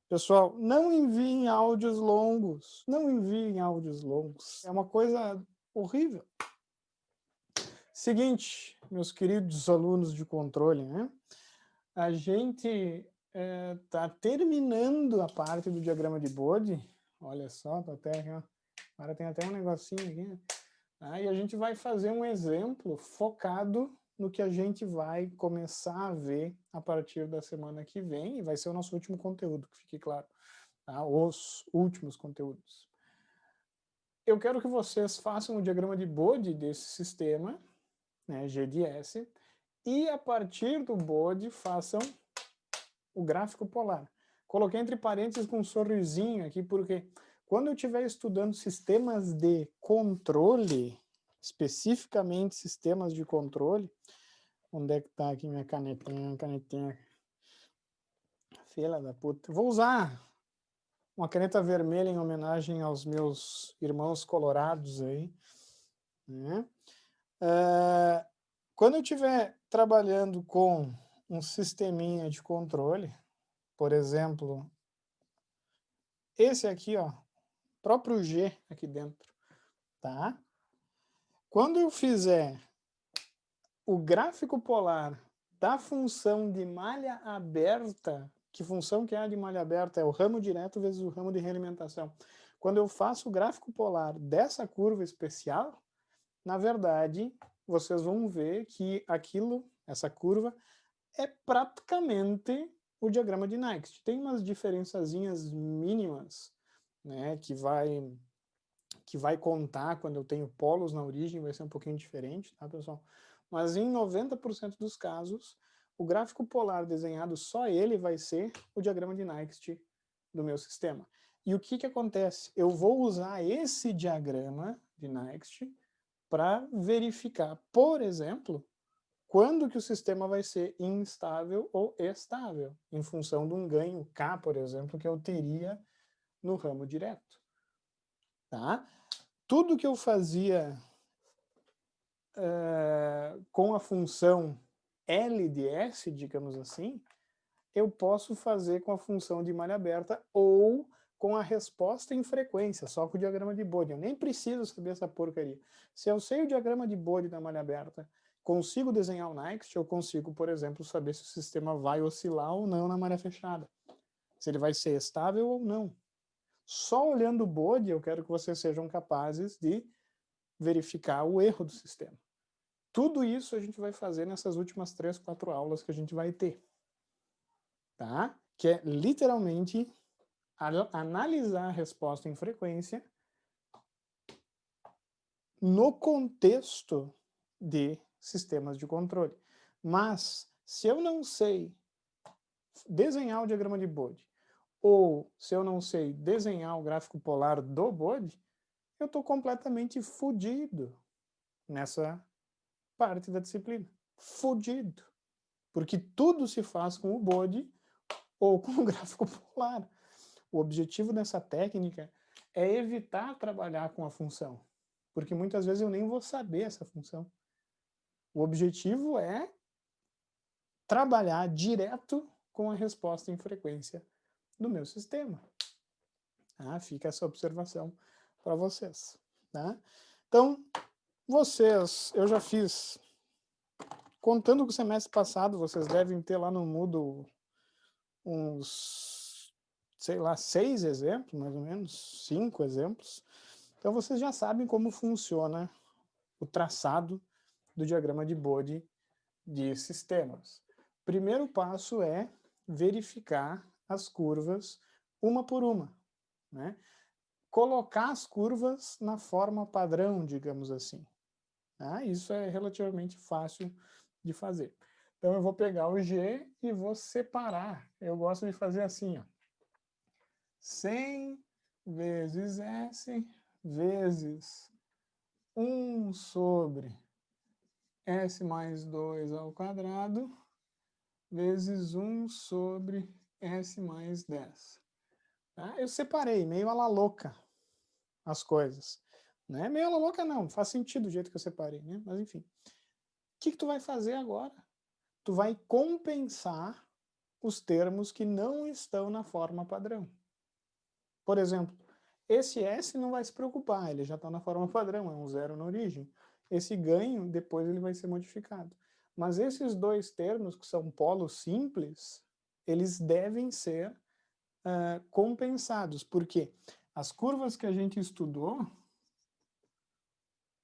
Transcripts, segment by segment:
Pessoal, não enviem áudios longos. Não enviem áudios longos. É uma coisa horrível. Seguinte, meus queridos alunos de controle, né? A gente está terminando a parte do diagrama de Bode. Olha só, tá até aqui, ó. Agora tem até um negocinho aqui, né? E a gente vai fazer um exemplo focado no que a gente vai começar a ver a partir da semana que vem, e vai ser o nosso último conteúdo, que fique claro. Tá? Os últimos conteúdos. Eu quero que vocês façam o diagrama de Bode desse sistema, né, GDS, e a partir do Bode façam o gráfico polar. Coloquei entre parênteses com um sorrisinho aqui, porque quando eu estiver estudando sistemas de controle, especificamente sistemas de controle, onde é que está aqui minha canetinha, filha da puta, vou usar uma caneta vermelha em homenagem aos meus irmãos colorados aí, né? Quando eu estiver trabalhando com um sisteminha de controle, por exemplo, esse aqui, ó, próprio G aqui dentro, tá? Quando eu fizer o gráfico polar da função de malha aberta, que função que é a de malha aberta? É o ramo direto vezes o ramo de realimentação. Quando eu faço o gráfico polar dessa curva especial, na verdade, vocês vão ver que aquilo, essa curva, é praticamente o diagrama de Next. Tem umas diferençazinhas mínimas, né, que vai contar quando eu tenho polos na origem, vai ser um pouquinho diferente, tá, pessoal? Mas em 90% dos casos, o gráfico polar desenhado, só ele vai ser o diagrama de Next do meu sistema. E o que acontece? Eu vou usar esse diagrama de Next para verificar, por exemplo, quando que o sistema vai ser instável ou estável, em função de um ganho K, por exemplo, que eu teria no ramo direto. Tá? Tudo que eu fazia com a função L de S, digamos assim, eu posso fazer com a função de malha aberta ou com a resposta em frequência, só com o diagrama de Bode. Eu nem preciso saber essa porcaria. Se eu sei o diagrama de Bode da malha aberta, consigo desenhar o Next, eu consigo, por exemplo, saber se o sistema vai oscilar ou não na malha fechada. Se ele vai ser estável ou não. Só olhando o Bode, eu quero que vocês sejam capazes de verificar o erro do sistema. Tudo isso a gente vai fazer nessas últimas 3, 4 aulas que a gente vai ter. Tá? Que é literalmente analisar a resposta em frequência no contexto de sistemas de controle. Mas, se eu não sei desenhar o diagrama de Bode, ou se eu não sei desenhar o gráfico polar do Bode, eu estou completamente fodido nessa parte da disciplina. Fodido. Porque tudo se faz com o Bode ou com o gráfico polar. O objetivo dessa técnica é evitar trabalhar com a função, porque muitas vezes eu nem vou saber essa função. O objetivo é trabalhar direto com a resposta em frequência do meu sistema. Fica essa observação para vocês. Tá? Então, vocês, eu já fiz, contando com o semestre passado, vocês devem ter lá no Moodle uns, sei lá, 6 exemplos, mais ou menos, 5 exemplos. Então vocês já sabem como funciona o traçado do diagrama de Bode de sistemas. Primeiro passo é verificar as curvas uma por uma, né? Colocar as curvas na forma padrão, digamos assim. Isso é relativamente fácil de fazer. Então eu vou pegar o G e vou separar. Eu gosto de fazer assim, ó. 100 vezes S vezes 1 sobre S mais 2 ao quadrado vezes 1 sobre S mais 10. Tá? Eu separei, meio a la louca, as coisas. Não é meio a la louca não, faz sentido o jeito que eu separei, né? Mas enfim. O que tu vai fazer agora? Tu vai compensar os termos que não estão na forma padrão. Por exemplo, esse S não vai se preocupar, ele já está na forma padrão, é um zero na origem. Esse ganho, depois ele vai ser modificado. Mas esses dois termos, que são polos simples, eles devem ser compensados, porque as curvas que a gente estudou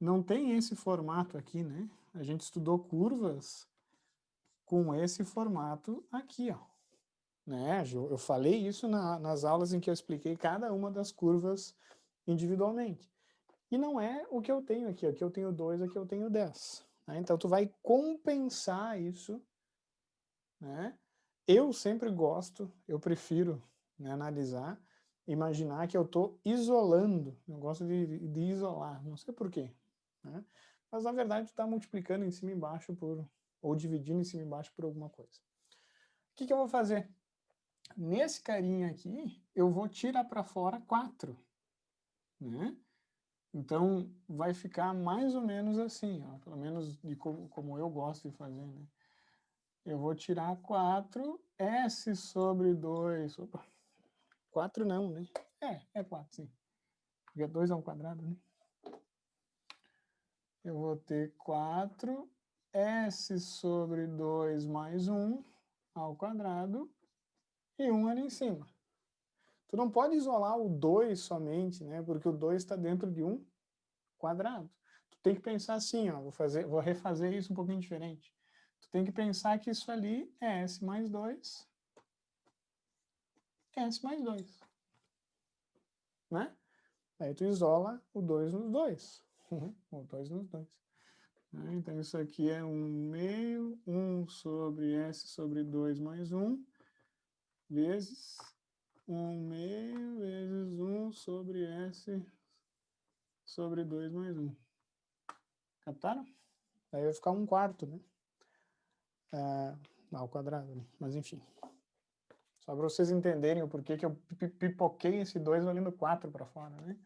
não tem esse formato aqui, né? A gente estudou curvas com esse formato aqui, ó. Né? Eu falei isso nas aulas em que eu expliquei cada uma das curvas individualmente. E não é o que eu tenho aqui. Aqui eu tenho 2, aqui eu tenho 10. Né? Então, tu vai compensar isso. Né? Eu sempre gosto, eu prefiro, né, analisar, imaginar que eu estou isolando. Eu gosto de isolar, não sei porquê. Né? Mas, na verdade, tu está multiplicando em cima e embaixo ou dividindo em cima e embaixo por alguma coisa. O que eu vou fazer? Nesse carinha aqui, eu vou tirar para fora 4. Né? Então, vai ficar mais ou menos assim, ó, pelo menos de como eu gosto de fazer. Né? Eu vou tirar 4, S sobre 2. Opa, 4 não, né? É 4, sim. Porque 2 ao quadrado, né? Eu vou ter 4, S sobre 2 mais 1 ao quadrado e 1 ali em cima. Tu não pode isolar o 2 somente, né? Porque o 2 está dentro de um quadrado. Tu tem que pensar assim, ó, vou refazer isso um pouquinho diferente. Tu tem que pensar que isso ali é S mais 2, S mais 2. Né? Aí tu isola o 2 nos 2. O 2 nos 2. Então isso aqui é 1 meio, 1 sobre S sobre 2 mais 1, vezes 1 meio vezes 1 sobre S sobre 2 mais 1. Captaram? Aí vai ficar 1/4, né? Ao quadrado, né? Mas enfim. Só para vocês entenderem o porquê que eu pipoquei esse 2 valendo 4 para fora, né?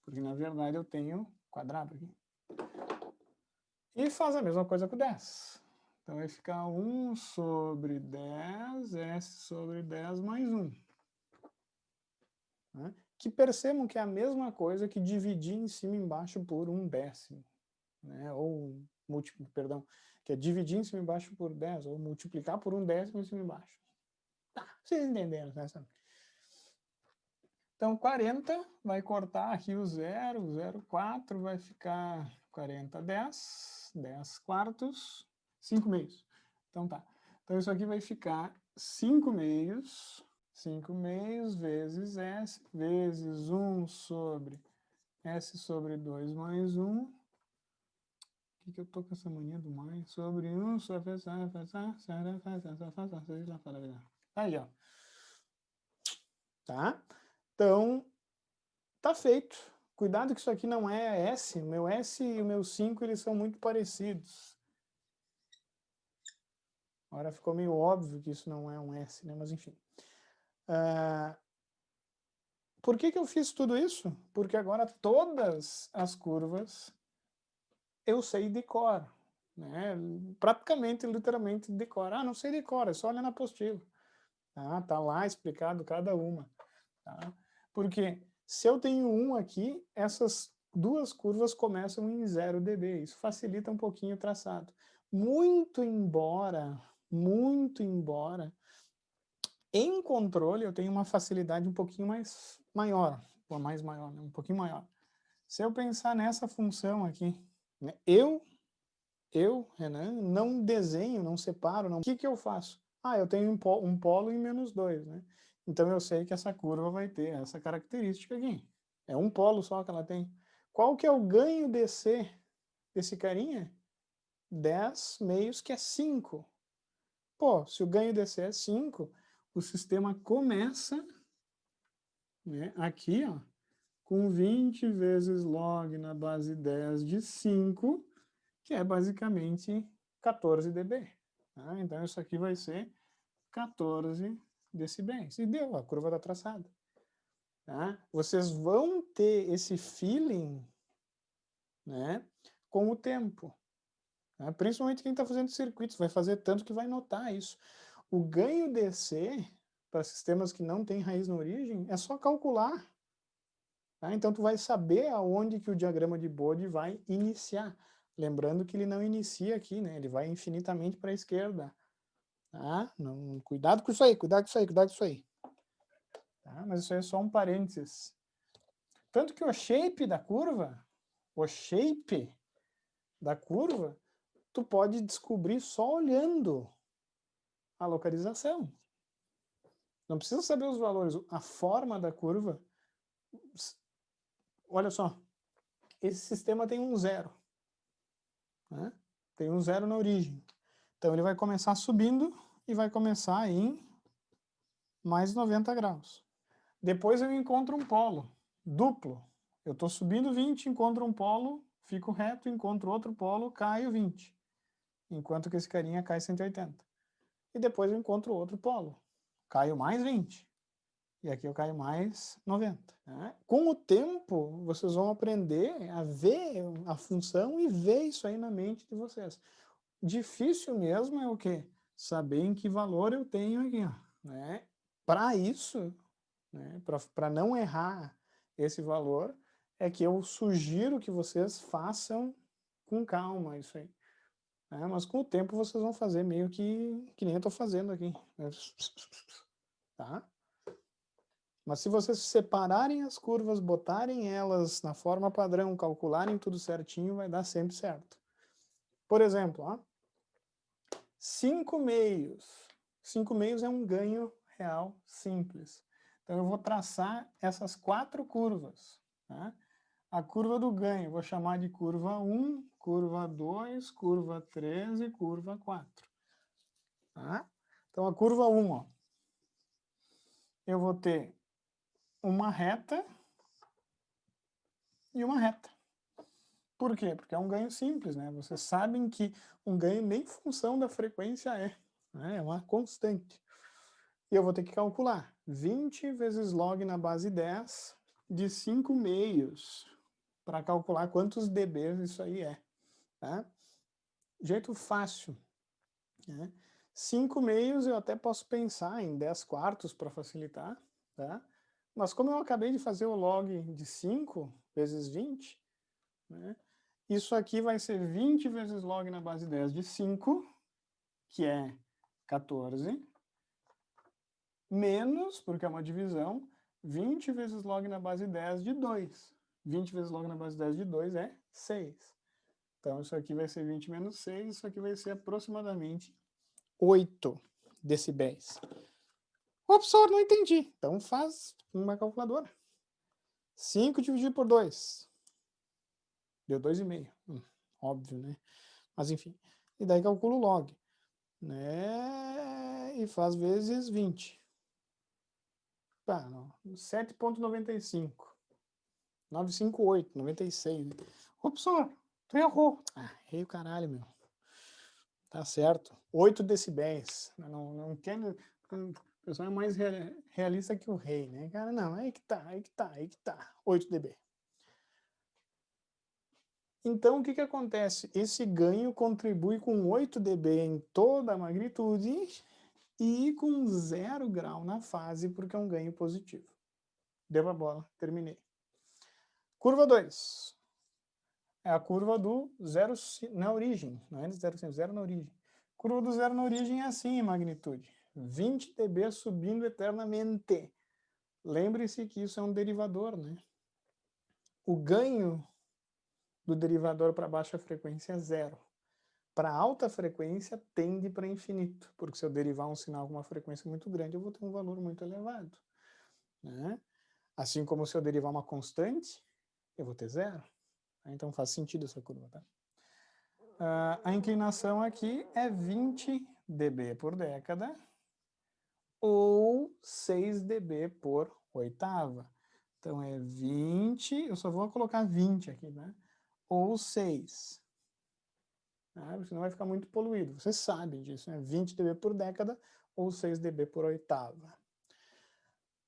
Porque na verdade eu tenho quadrado aqui. E faz a mesma coisa com 10. Então vai ficar 1 sobre 10, S sobre 10 mais 1. Né? Que percebam que é a mesma coisa que dividir em cima e embaixo por 1/10. Né? Ou, perdão, que é dividir em cima e embaixo por 10, ou multiplicar por 1/10 em cima e embaixo. Tá, vocês entenderam, né? Então, 40 vai cortar aqui o 0, 0,4 vai ficar 40, 10, 10 quartos, 5 meios. Então tá. Então isso aqui vai ficar 5 meios vezes S, vezes 1 sobre S sobre 2 mais 1. O que eu tô com essa mania do mais? Sobre 1 sobre... Aí, ó. Tá? Então, tá feito. Cuidado que isso aqui não é S. O meu S e o meu 5, eles são muito parecidos. Agora ficou meio óbvio que isso não é um S, né? Mas enfim. Por que eu fiz tudo isso? Porque agora todas as curvas eu sei de cor. Né? Praticamente, literalmente de cor. Ah, não sei de cor, é só olhar na apostila. Tá lá explicado cada uma. Tá? Porque se eu tenho 1 aqui, essas duas curvas começam em 0 dB. Isso facilita um pouquinho o traçado. Muito embora, em controle eu tenho uma facilidade um pouquinho maior, né? Um pouquinho maior. Se eu pensar nessa função aqui, né? Eu, Renan, não desenho, não separo, não. O que eu faço? Eu tenho um polo em -2, né? Então eu sei que essa curva vai ter essa característica aqui. É um polo só que ela tem. Qual que é o ganho desse carinha? 10 meios, que é 5. Pô, se o ganho desse é 5, o sistema começa, né, aqui, ó, com 20 vezes log na base 10 de 5, que é basicamente 14 dB. Tá? Então isso aqui vai ser 14 decibéis. E deu, a curva está traçada. Tá? Vocês vão ter esse feeling, né, com o tempo. Né? Principalmente quem está fazendo circuitos, vai fazer tanto que vai notar isso. O ganho DC, para sistemas que não têm raiz na origem, é só calcular. Tá? Então, tu vai saber aonde que o diagrama de Bode vai iniciar. Lembrando que ele não inicia aqui, né? Ele vai infinitamente para a esquerda. Tá? Não, cuidado com isso aí, cuidado com isso aí, cuidado com isso aí. Tá? Mas isso aí é só um parênteses. Tanto que o shape da curva, tu pode descobrir só olhando a localização. Não precisa saber os valores. A forma da curva, olha só, esse sistema tem um zero. Né? Tem um zero na origem. Então ele vai começar subindo e vai começar em mais 90 graus. Depois eu encontro um polo duplo. Eu estou subindo 20, encontro um polo, fico reto, encontro outro polo, caio 20. Enquanto que esse carinha cai 180. E depois eu encontro outro polo. Caio mais 20. E aqui eu caio mais 90. Né? Com o tempo, vocês vão aprender a ver a função e ver isso aí na mente de vocês. Difícil mesmo é o quê? Saber em que valor eu tenho aqui. Né? Para isso, né, para não errar esse valor, é que eu sugiro que vocês façam com calma isso aí. Né? Mas com o tempo vocês vão fazer meio que nem eu estou fazendo aqui. Tá? Mas se vocês separarem as curvas, botarem elas na forma padrão, calcularem tudo certinho, vai dar sempre certo. Por exemplo, ó, 5 meios. 5 meios é um ganho real simples. Então eu vou traçar essas 4 curvas. Tá? A curva do ganho, vou chamar de curva 1, curva 2, curva 3 e curva 4. Tá? Então a curva 1, ó, eu vou ter uma reta e uma reta. Por quê? Porque é um ganho simples, né? Vocês sabem que um ganho nem função da frequência é, né? É uma constante. E eu vou ter que calcular 20 vezes log na base 10 de 5 meios para calcular quantos dB isso aí é. Tá? Jeito fácil. Né? 5 meios eu até posso pensar em 10 quartos para facilitar. Tá? Mas como eu acabei de fazer o log de 5 vezes 20, né? Isso aqui vai ser 20 vezes log na base 10 de 5, que é 14, menos, porque é uma divisão, 20 vezes log na base 10 de 2. 20 vezes log na base 10 de 2 é 6. Então, isso aqui vai ser 20 menos 6, isso aqui vai ser aproximadamente 8 decibéis. Ô, professor, não entendi. Então, faz uma calculadora. 5 dividido por 2. Deu 2,5. Óbvio, né? Mas, enfim. E daí calcula o log. Né? E faz vezes 20. Tá, 7,95. 958, 96. Ô, professor, tu errou. Ah, errei o caralho, meu. Tá certo. 8 decibéis. Não quero... O pessoal é mais realista que o rei, né? Cara, não, aí que tá. 8 dB. Então, o que acontece? Esse ganho contribui com 8 dB em toda a magnitude e com 0 grau na fase, porque é um ganho positivo. Deu a bola, terminei. Curva 2. É a curva do zero na origem, não é de 0 na origem. Curva do zero na origem é assim em magnitude. 20 dB subindo eternamente. Lembre-se que isso é um derivador, né? O ganho do derivador para baixa frequência é 0. Para alta frequência, tende para infinito, porque se eu derivar um sinal com uma frequência muito grande, eu vou ter um valor muito elevado. Né? Assim como se eu derivar uma constante, eu vou ter 0. Então faz sentido essa curva. Tá? A inclinação aqui é 20 dB por década, ou 6 dB por oitava. Então é 20, eu só vou colocar 20 aqui, né? Ou 6. Porque senão vai ficar muito poluído. Vocês sabem disso, né? 20 dB por década ou 6 dB por oitava.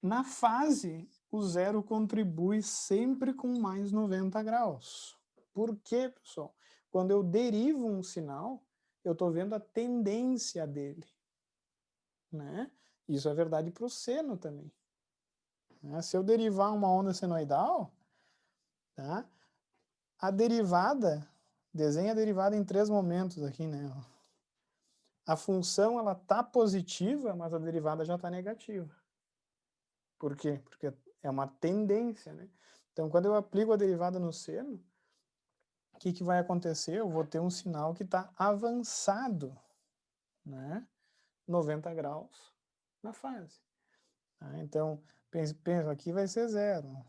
Na fase, o zero contribui sempre com mais 90 graus. Por quê, pessoal? Quando eu derivo um sinal, eu estou vendo a tendência dele. né? Isso é verdade para o seno também. Né? Se eu derivar uma onda senoidal, tá? A derivada, desenha a derivada em 3 momentos aqui, né? A função, ela tá positiva, mas a derivada já está negativa. Por quê? Porque é uma tendência, né? Então, quando eu aplico a derivada no seno, o que vai acontecer? Eu vou ter um sinal que está avançado, né? 90 graus na fase. Tá? Então, pensa, aqui vai ser 0.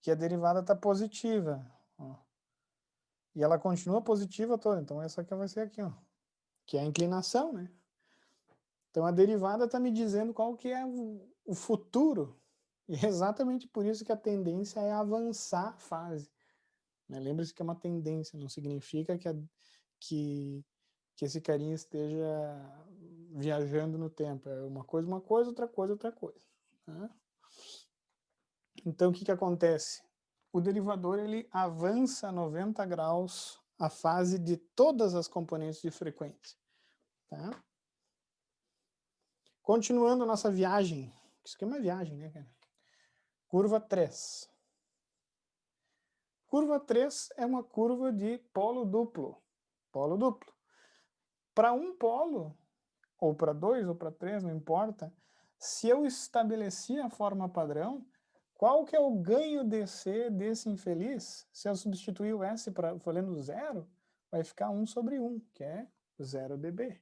Que a derivada está positiva. Ó. E ela continua positiva toda. Então, essa aqui vai ser aqui, ó, que é a inclinação, né? Então, a derivada está me dizendo qual que é o futuro. E é exatamente por isso que a tendência é avançar a fase. Né? Lembre-se que é uma tendência, não significa que esse carinha esteja viajando no tempo. É uma coisa, outra coisa, outra coisa. Tá? Então, o que acontece? O derivador ele avança 90 graus a fase de todas as componentes de frequência. Tá? Continuando a nossa viagem. Isso aqui é uma viagem, né, cara? Curva 3. Curva 3 é uma curva de polo duplo. Polo duplo. Para um polo, ou para 2, ou para 3, não importa, se eu estabeleci a forma padrão, qual que é o ganho DC desse infeliz? Se eu substituir o S valendo 0, vai ficar 1/1, que é 0 dB.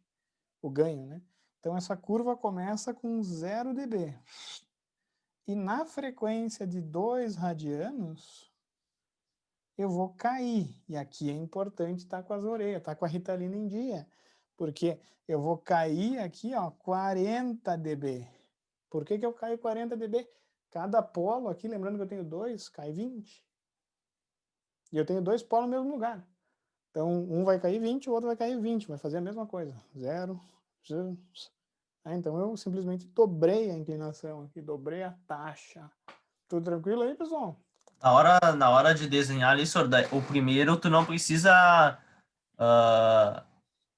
O ganho, né? Então, essa curva começa com 0 dB. E na frequência de 2 radianos, eu vou cair. E aqui é importante estar com as orelhas, estar com a Ritalina em dia. Porque eu vou cair aqui, ó, 40 dB. Por que eu caio 40 dB? Cada polo aqui, lembrando que eu tenho 2, cai 20. E eu tenho 2 polos no mesmo lugar. Então, um vai cair 20, o outro vai cair 20. Vai fazer a mesma coisa. 0, 0. Então, eu simplesmente dobrei a inclinação aqui, dobrei a taxa. Tudo tranquilo aí, pessoal? Na hora de desenhar ali, senhor, o primeiro tu não precisa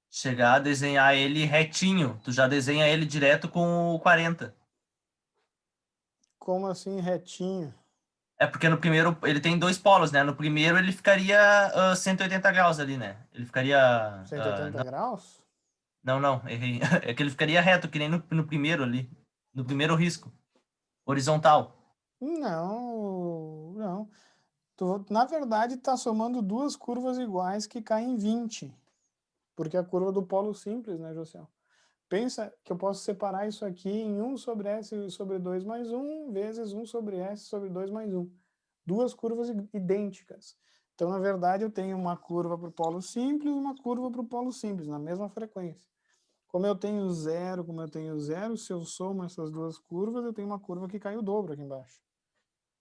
chegar a desenhar ele retinho. Tu já desenha ele direto com o 40. Como assim retinho? É porque no primeiro ele tem 2 polos, né? No primeiro ele ficaria 180 graus ali, né? Ele ficaria. 180 Não, graus? não, errei. É que ele ficaria reto, que nem no primeiro ali. No primeiro risco. Horizontal. Não, não. Na verdade, está somando duas curvas iguais que caem em 20. Porque a curva do polo simples, né, Josiel? Pensa que eu posso separar isso aqui em 1 sobre S sobre 2 mais 1 vezes 1 sobre S sobre 2 mais 1. Duas curvas idênticas. Então, na verdade, eu tenho uma curva para o polo simples e uma curva para o polo simples, na mesma frequência. Como eu tenho 0, se eu somo essas duas curvas, eu tenho uma curva que cai o dobro aqui embaixo.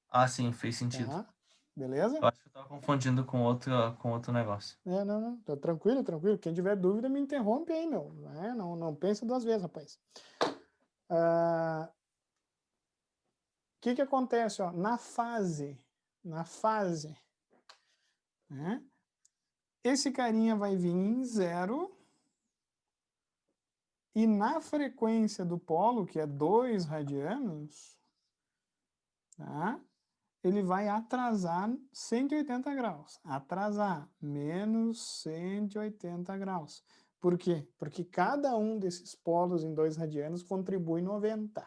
Ah, sim, fez sentido. Tá? Beleza? Eu acho que eu tava confundindo com outro negócio. Não. Tá tranquilo, tranquilo. Quem tiver dúvida, me interrompe aí, meu. Não pensa 2 vezes, rapaz. O que acontece, ó? Na fase, né? Esse carinha vai vir em 0 e na frequência do polo, que é 2 radianos, tá? Ele vai atrasar 180 graus. Atrasar, menos 180 graus. Por quê? Porque cada um desses polos em 2 radianos contribui 90.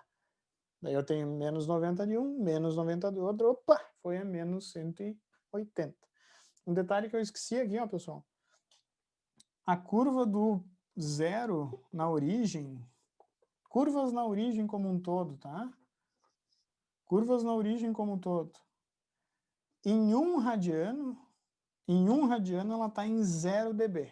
Daí eu tenho menos 90 de um, menos 90 do outro, opa, foi a menos 180. Um detalhe que eu esqueci aqui, ó, pessoal. A curva do 0 na origem, curvas na origem como um todo, tá? Curvas na origem como um todo. Em 1 radiano ela está em 0 dB.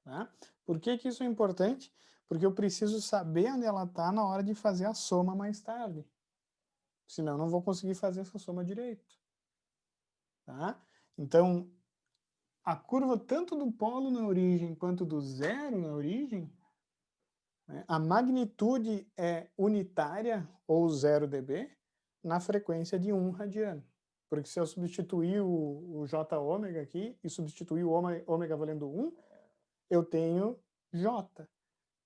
Tá? Por que isso é importante? Porque eu preciso saber onde ela está na hora de fazer a soma mais tarde. Senão eu não vou conseguir fazer essa soma direito. Tá? Então, a curva tanto do polo na origem quanto do 0 na origem, né, a magnitude é unitária, ou 0 dB, na frequência de 1 radiano. Porque se eu substituir o J ômega aqui e substituir o ômega valendo 1, eu tenho J.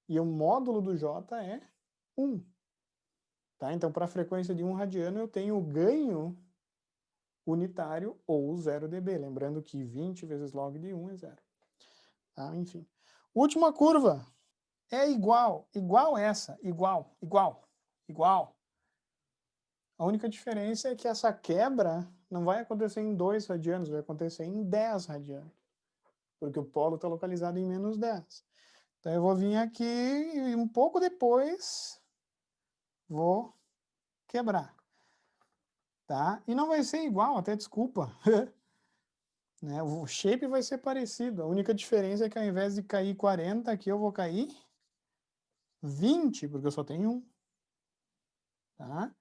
E o módulo do J é 1. Tá? Então, para a frequência de 1 radiano, eu tenho o ganho unitário ou 0 dB. Lembrando que 20 vezes log de 1 é 0. Tá? Enfim. Última curva é igual essa, igual. A única diferença é que essa quebra não vai acontecer em 2 radianos, vai acontecer em 10 radianos, porque o polo está localizado em menos 10. Então eu vou vir aqui e um pouco depois vou quebrar. Tá? E não vai ser igual, até desculpa. Né? O shape vai ser parecido. A única diferença é que ao invés de cair 40, aqui eu vou cair 20, porque eu só tenho 1. Tá?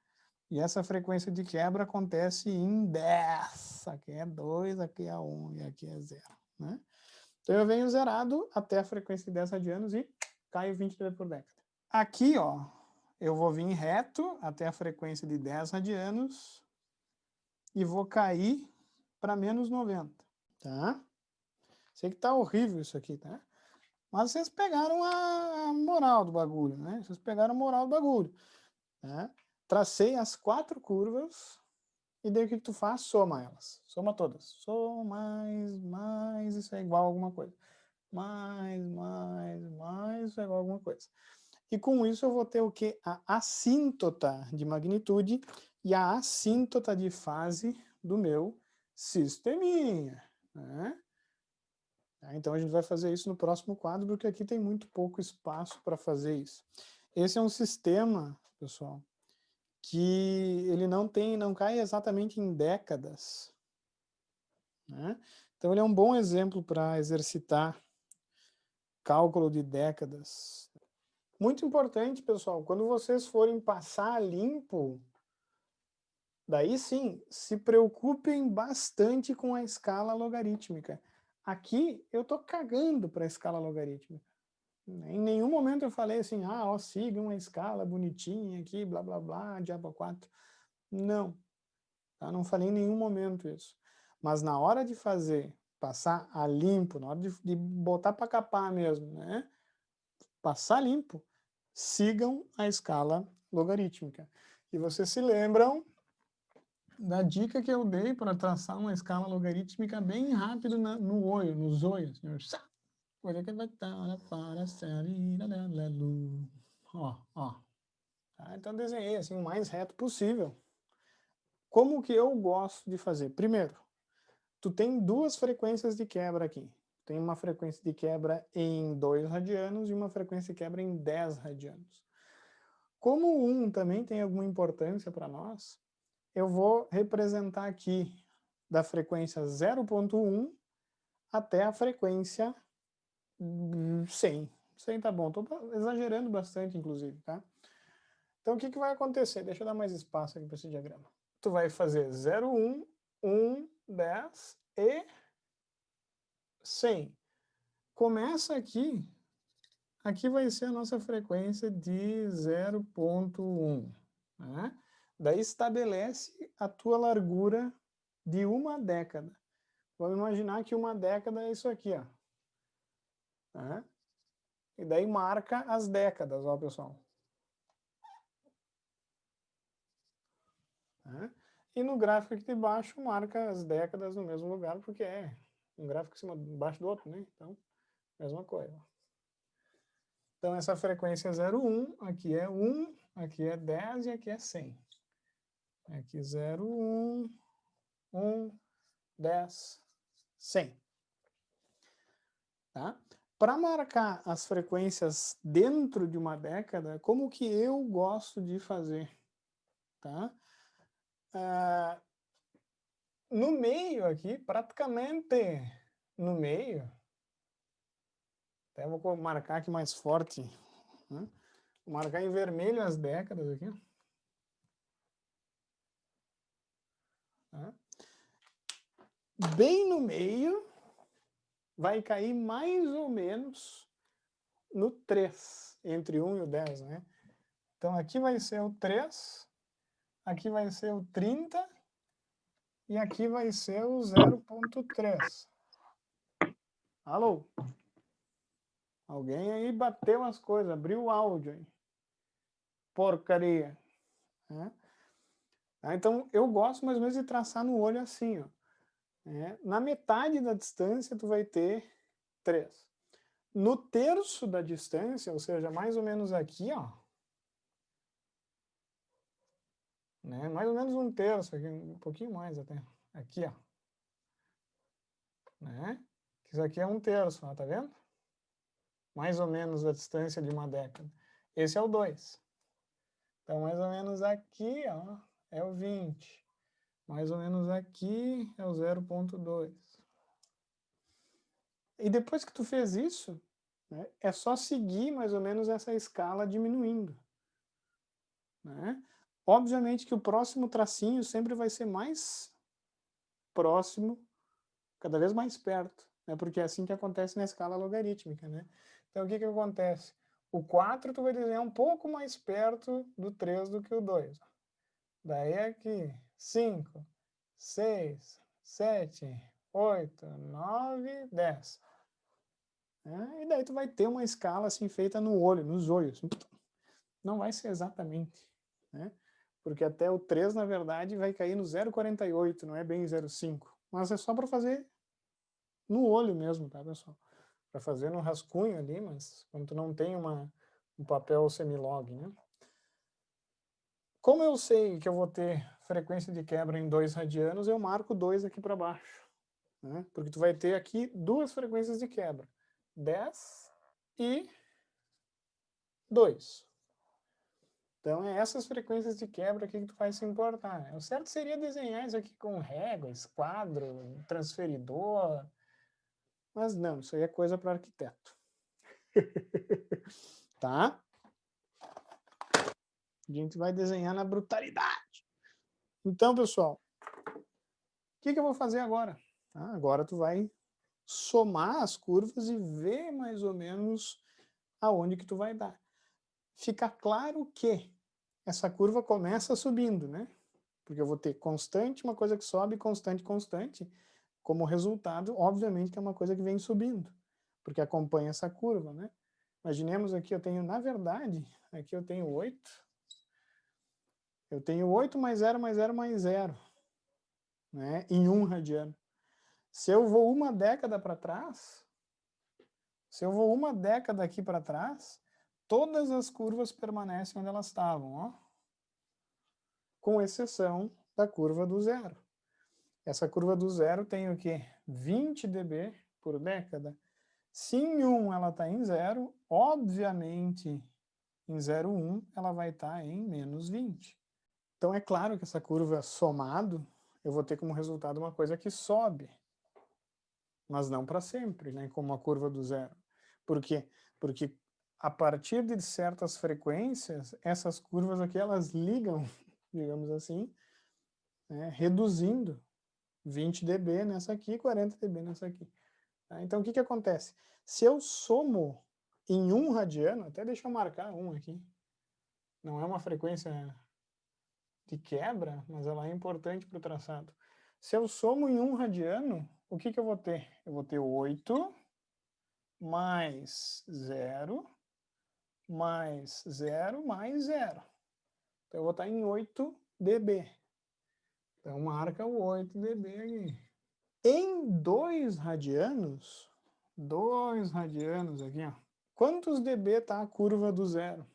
E essa frequência de quebra acontece em 10. Aqui é 2, aqui é 1 e aqui é 0. Né? Então eu venho zerado até a frequência de 10 radianos e caio 20 dB por década. Aqui, ó, eu vou vir reto até a frequência de 10 radianos e vou cair para menos 90. Tá? Sei que tá horrível isso aqui, tá? Mas vocês pegaram a moral do bagulho, né? Vocês pegaram a moral do bagulho. Né? Tracei as 4 curvas e daí o que tu faz? Soma elas. Soma todas. Soma mais, isso é igual a alguma coisa. Mais, isso é igual a alguma coisa. E com isso eu vou ter o quê? A assíntota de magnitude e a assíntota de fase do meu sisteminha. Né? Então a gente vai fazer isso no próximo quadro, porque aqui tem muito pouco espaço para fazer isso. Esse é um sistema, pessoal, que ele não cai exatamente em décadas. Né? Então ele é um bom exemplo para exercitar cálculo de décadas. Muito importante, pessoal, quando vocês forem passar limpo, daí sim, se preocupem bastante com a escala logarítmica. Aqui eu estou cagando para a escala logarítmica. Em nenhum momento eu falei assim, ó, siga uma escala bonitinha aqui, blá, blá, blá, diabo 4. Não. Tá? Não falei em nenhum momento isso. Mas na hora de fazer, passar a limpo, na hora de botar para capar mesmo, né? Passar limpo, sigam a escala logarítmica. E vocês se lembram da dica que eu dei para traçar uma escala logarítmica bem rápido no olho, nos olhos. Olha que vai estar para ó. Tá? Então desenhei assim o mais reto possível. Como que eu gosto de fazer? Primeiro, tu tem 2 frequências de quebra aqui. Tem uma frequência de quebra em 2 radianos e uma frequência de quebra em 10 radianos. Como 1 também tem alguma importância para nós, eu vou representar aqui da frequência 0.1 até a frequência 100. 100 tá bom, estou exagerando bastante, inclusive, tá? Então, o que vai acontecer? Deixa eu dar mais espaço aqui para esse diagrama. Tu vai fazer 0, 1, 1, 10 e 100. Começa aqui, aqui vai ser a nossa frequência de 0.1. Né? Daí estabelece a tua largura de 1 década. Vamos imaginar que 1 década é isso aqui, ó. Né? E daí marca as décadas, ó, pessoal. Né? E no gráfico aqui de baixo marca as décadas no mesmo lugar, porque é um gráfico em cima, embaixo do outro, né? Então, mesma coisa. Então, essa frequência é 0,1, aqui é 1, aqui é 10 e aqui é 100. Aqui 0, 1, 1, 10, 100. Tá? Para marcar as frequências dentro de uma década, como que eu gosto de fazer? Tá? No meio aqui, praticamente no meio, até vou marcar aqui mais forte, né? Vou marcar em vermelho as décadas aqui. Tá? Bem no meio, vai cair mais ou menos no 3, entre 1 e o 10, né? Então aqui vai ser o 3, aqui vai ser o 30 e aqui vai ser o 0.3. Alô? Alguém aí bateu as coisas, abriu o áudio aí. Porcaria. Né? Então, eu gosto mais ou menos de traçar no olho assim, ó. Na metade da distância, tu vai ter 3. No terço da distância, ou seja, mais ou menos aqui, ó, né? Mais ou menos um terço, aqui, um pouquinho mais até. Aqui, ó. Né? Isso aqui é um terço, ó, tá vendo? Mais ou menos a distância de uma década. Esse é o 2. Então, mais ou menos aqui, ó, é o 20. Mais ou menos aqui é o 0,2. E depois que tu fez isso, né, é só seguir mais ou menos essa escala diminuindo. Né? Obviamente que o próximo tracinho sempre vai ser mais próximo, cada vez mais perto, né? Porque é assim que acontece na escala logarítmica. Né? Então, o que acontece? O 4 tu vai desenhar um pouco mais perto do 3 do que o 2. Daí aqui, 5, 6, 7, 8, 9, 10. E daí tu vai ter uma escala assim feita no olho, nos olhos. Não vai ser exatamente, né? Porque até o 3, na verdade, vai cair no 0,48, não é bem 0,5. Mas é só para fazer no olho mesmo, tá, pessoal? Para fazer no rascunho ali, mas quando tu não tem um papel semilog, né? Como eu sei que eu vou ter frequência de quebra em 2 radianos, eu marco 2 aqui para baixo. Né? Porque tu vai ter aqui duas frequências de quebra. 10 e 2. Então, é essas frequências de quebra aqui que tu vai se importar. O certo seria desenhar isso aqui com régua, esquadro, transferidor. Mas não, isso aí é coisa para arquiteto. Tá? A gente vai desenhar na brutalidade. Então, pessoal, o que eu vou fazer agora? Agora tu vai somar as curvas e ver mais ou menos aonde que tu vai dar. Fica claro que essa curva começa subindo, né? Porque eu vou ter constante, uma coisa que sobe, constante, constante. Como resultado, obviamente que é uma coisa que vem subindo, porque acompanha essa curva, né? Imaginemos aqui, eu tenho, na verdade, aqui eu tenho 8. Eu tenho 8 mais 0 mais 0 mais 0, né? Em 1 radiano. Se eu vou uma década para trás, se eu vou uma década aqui para trás, todas as curvas permanecem onde elas estavam, ó. Com exceção da curva do zero. Essa curva do zero tem o quê? 20 dB por década. Se em 1 ela está em 0, obviamente em 0,1 ela vai estar em menos 20. Então é claro que essa curva somado, eu vou ter como resultado uma coisa que sobe, mas não para sempre, né? Como a curva do zero. Por quê? Porque a partir de certas frequências, essas curvas aqui, elas ligam, digamos assim, né, reduzindo 20 dB nessa aqui, 40 dB nessa aqui. Tá? Então, o que acontece? Se eu somo em 1 radiano, até deixa eu marcar 1 aqui, não é uma frequência de quebra, mas ela é importante para o traçado. Se eu somo em 1 radiano, o que eu vou ter? Eu vou ter 8 mais 0 mais 0 mais 0. Então, eu vou estar em 8 dB. Então, marca o 8 dB aqui. Em 2 radianos aqui, ó. Quantos dB está a curva do zero?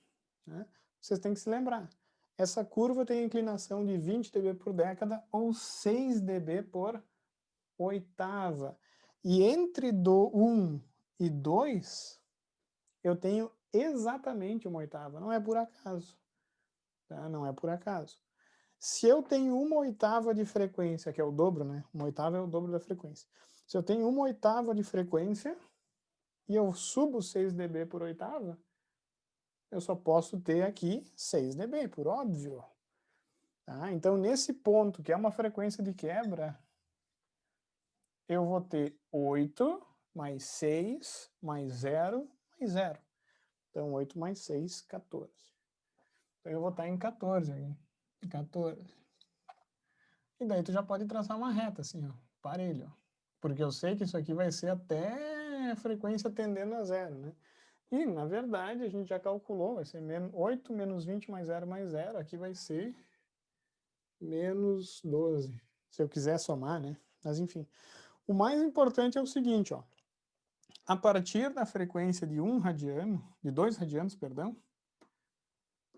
Né? Vocês têm que se lembrar. Essa curva tem inclinação de 20 dB por década ou 6 dB por oitava. E entre 1 e 2, eu tenho exatamente uma oitava. Não é por acaso. Tá? Não é por acaso. Se eu tenho uma oitava de frequência, que é o dobro, né? Uma oitava é o dobro da frequência. Se eu tenho uma oitava de frequência e eu subo 6 dB por oitava, eu só posso ter aqui 6 dB, por óbvio. Tá? Então, nesse ponto, que é uma frequência de quebra, eu vou ter 8 mais 6 mais 0 mais 0. Então, 8 mais 6, 14. Então, eu vou estar em 14 aqui. 14. E daí tu já pode traçar uma reta, assim, ó, parelho. Porque eu sei que isso aqui vai ser até a frequência tendendo a zero, né? E, na verdade, a gente já calculou, vai ser 8 menos 20 mais 0, aqui vai ser menos 12, se eu quiser somar, né? Mas, enfim. O mais importante é o seguinte, ó. A partir da frequência de 2 radianos, perdão,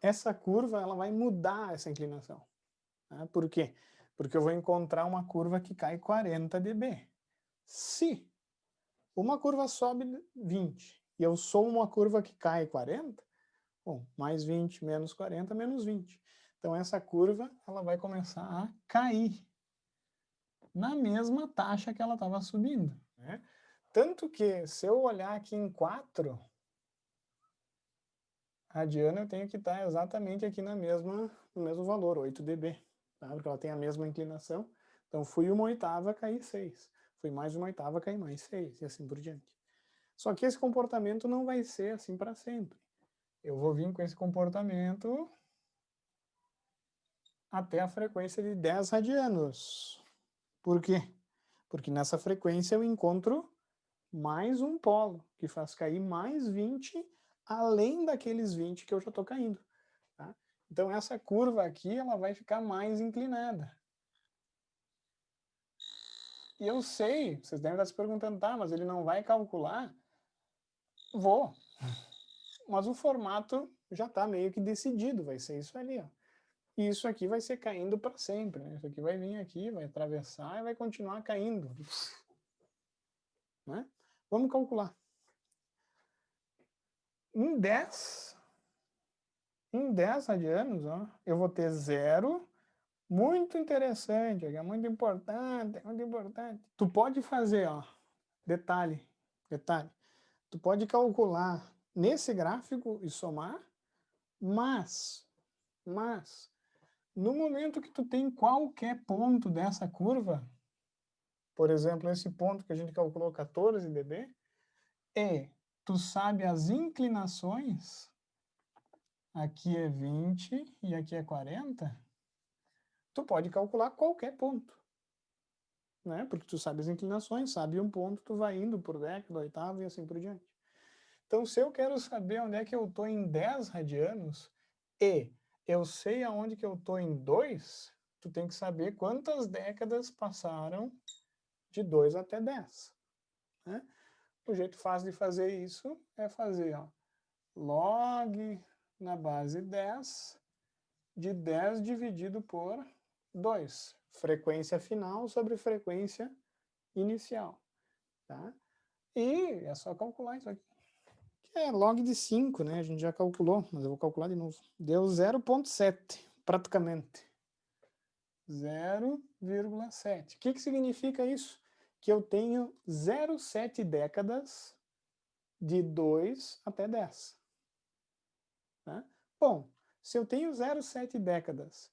essa curva ela vai mudar essa inclinação. Tá? Por quê? Porque eu vou encontrar uma curva que cai 40 dB. Se uma curva sobe 20 e eu sou uma curva que cai 40, bom, mais 20 menos 40, menos 20. Então essa curva ela vai começar a cair na mesma taxa que ela estava subindo. Né? Tanto que se eu olhar aqui em 4 radiano, eu tenho que estar exatamente aqui no mesmo valor, 8 dB. Tá? Porque ela tem a mesma inclinação. Então fui 1/8, caí 6. Fui mais 1/8, caí mais 6, e assim por diante. Só que esse comportamento não vai ser assim para sempre. Eu vou vir com esse comportamento até a frequência de 10 radianos. Por quê? Porque nessa frequência eu encontro mais um polo, que faz cair mais 20, além daqueles 20 que eu já estou caindo. Tá? Então essa curva aqui ela vai ficar mais inclinada. E eu sei, vocês devem estar se perguntando, tá, mas ele não vai calcular? Vou. Mas o formato já está meio que decidido, vai ser isso ali, ó. E isso aqui vai ser caindo para sempre, né? Isso aqui vai vir aqui, vai atravessar e vai continuar caindo. Né? Vamos calcular. Em 10 radianos, ó, eu vou ter 0, muito interessante, é muito importante, é muito importante. Tu pode fazer, ó, detalhe, tu pode calcular nesse gráfico e somar, mas, no momento que tu tem qualquer ponto dessa curva, por exemplo, esse ponto que a gente calculou 14 dB, e tu sabe as inclinações, aqui é 20 e aqui é 40, tu pode calcular qualquer ponto. Né? Porque tu sabe as inclinações, sabe um ponto, tu vai indo por década, oitava e assim por diante. Então, se eu quero saber onde é que eu estou em 10 radianos e eu sei aonde que eu estou em 2, tu tem que saber quantas décadas passaram de 2 até 10. Né? O jeito fácil de fazer isso é fazer ó, log na base 10 de 10 dividido por 2. Frequência final sobre frequência inicial. Tá? E é só calcular isso aqui. Que é log de 5, né? A gente já calculou, mas eu vou calcular de novo. Deu 0,7, praticamente. 0,7. O que significa isso? Que eu tenho 0,7 décadas de 2 até 10. Tá? Bom, se eu tenho 0,7 décadas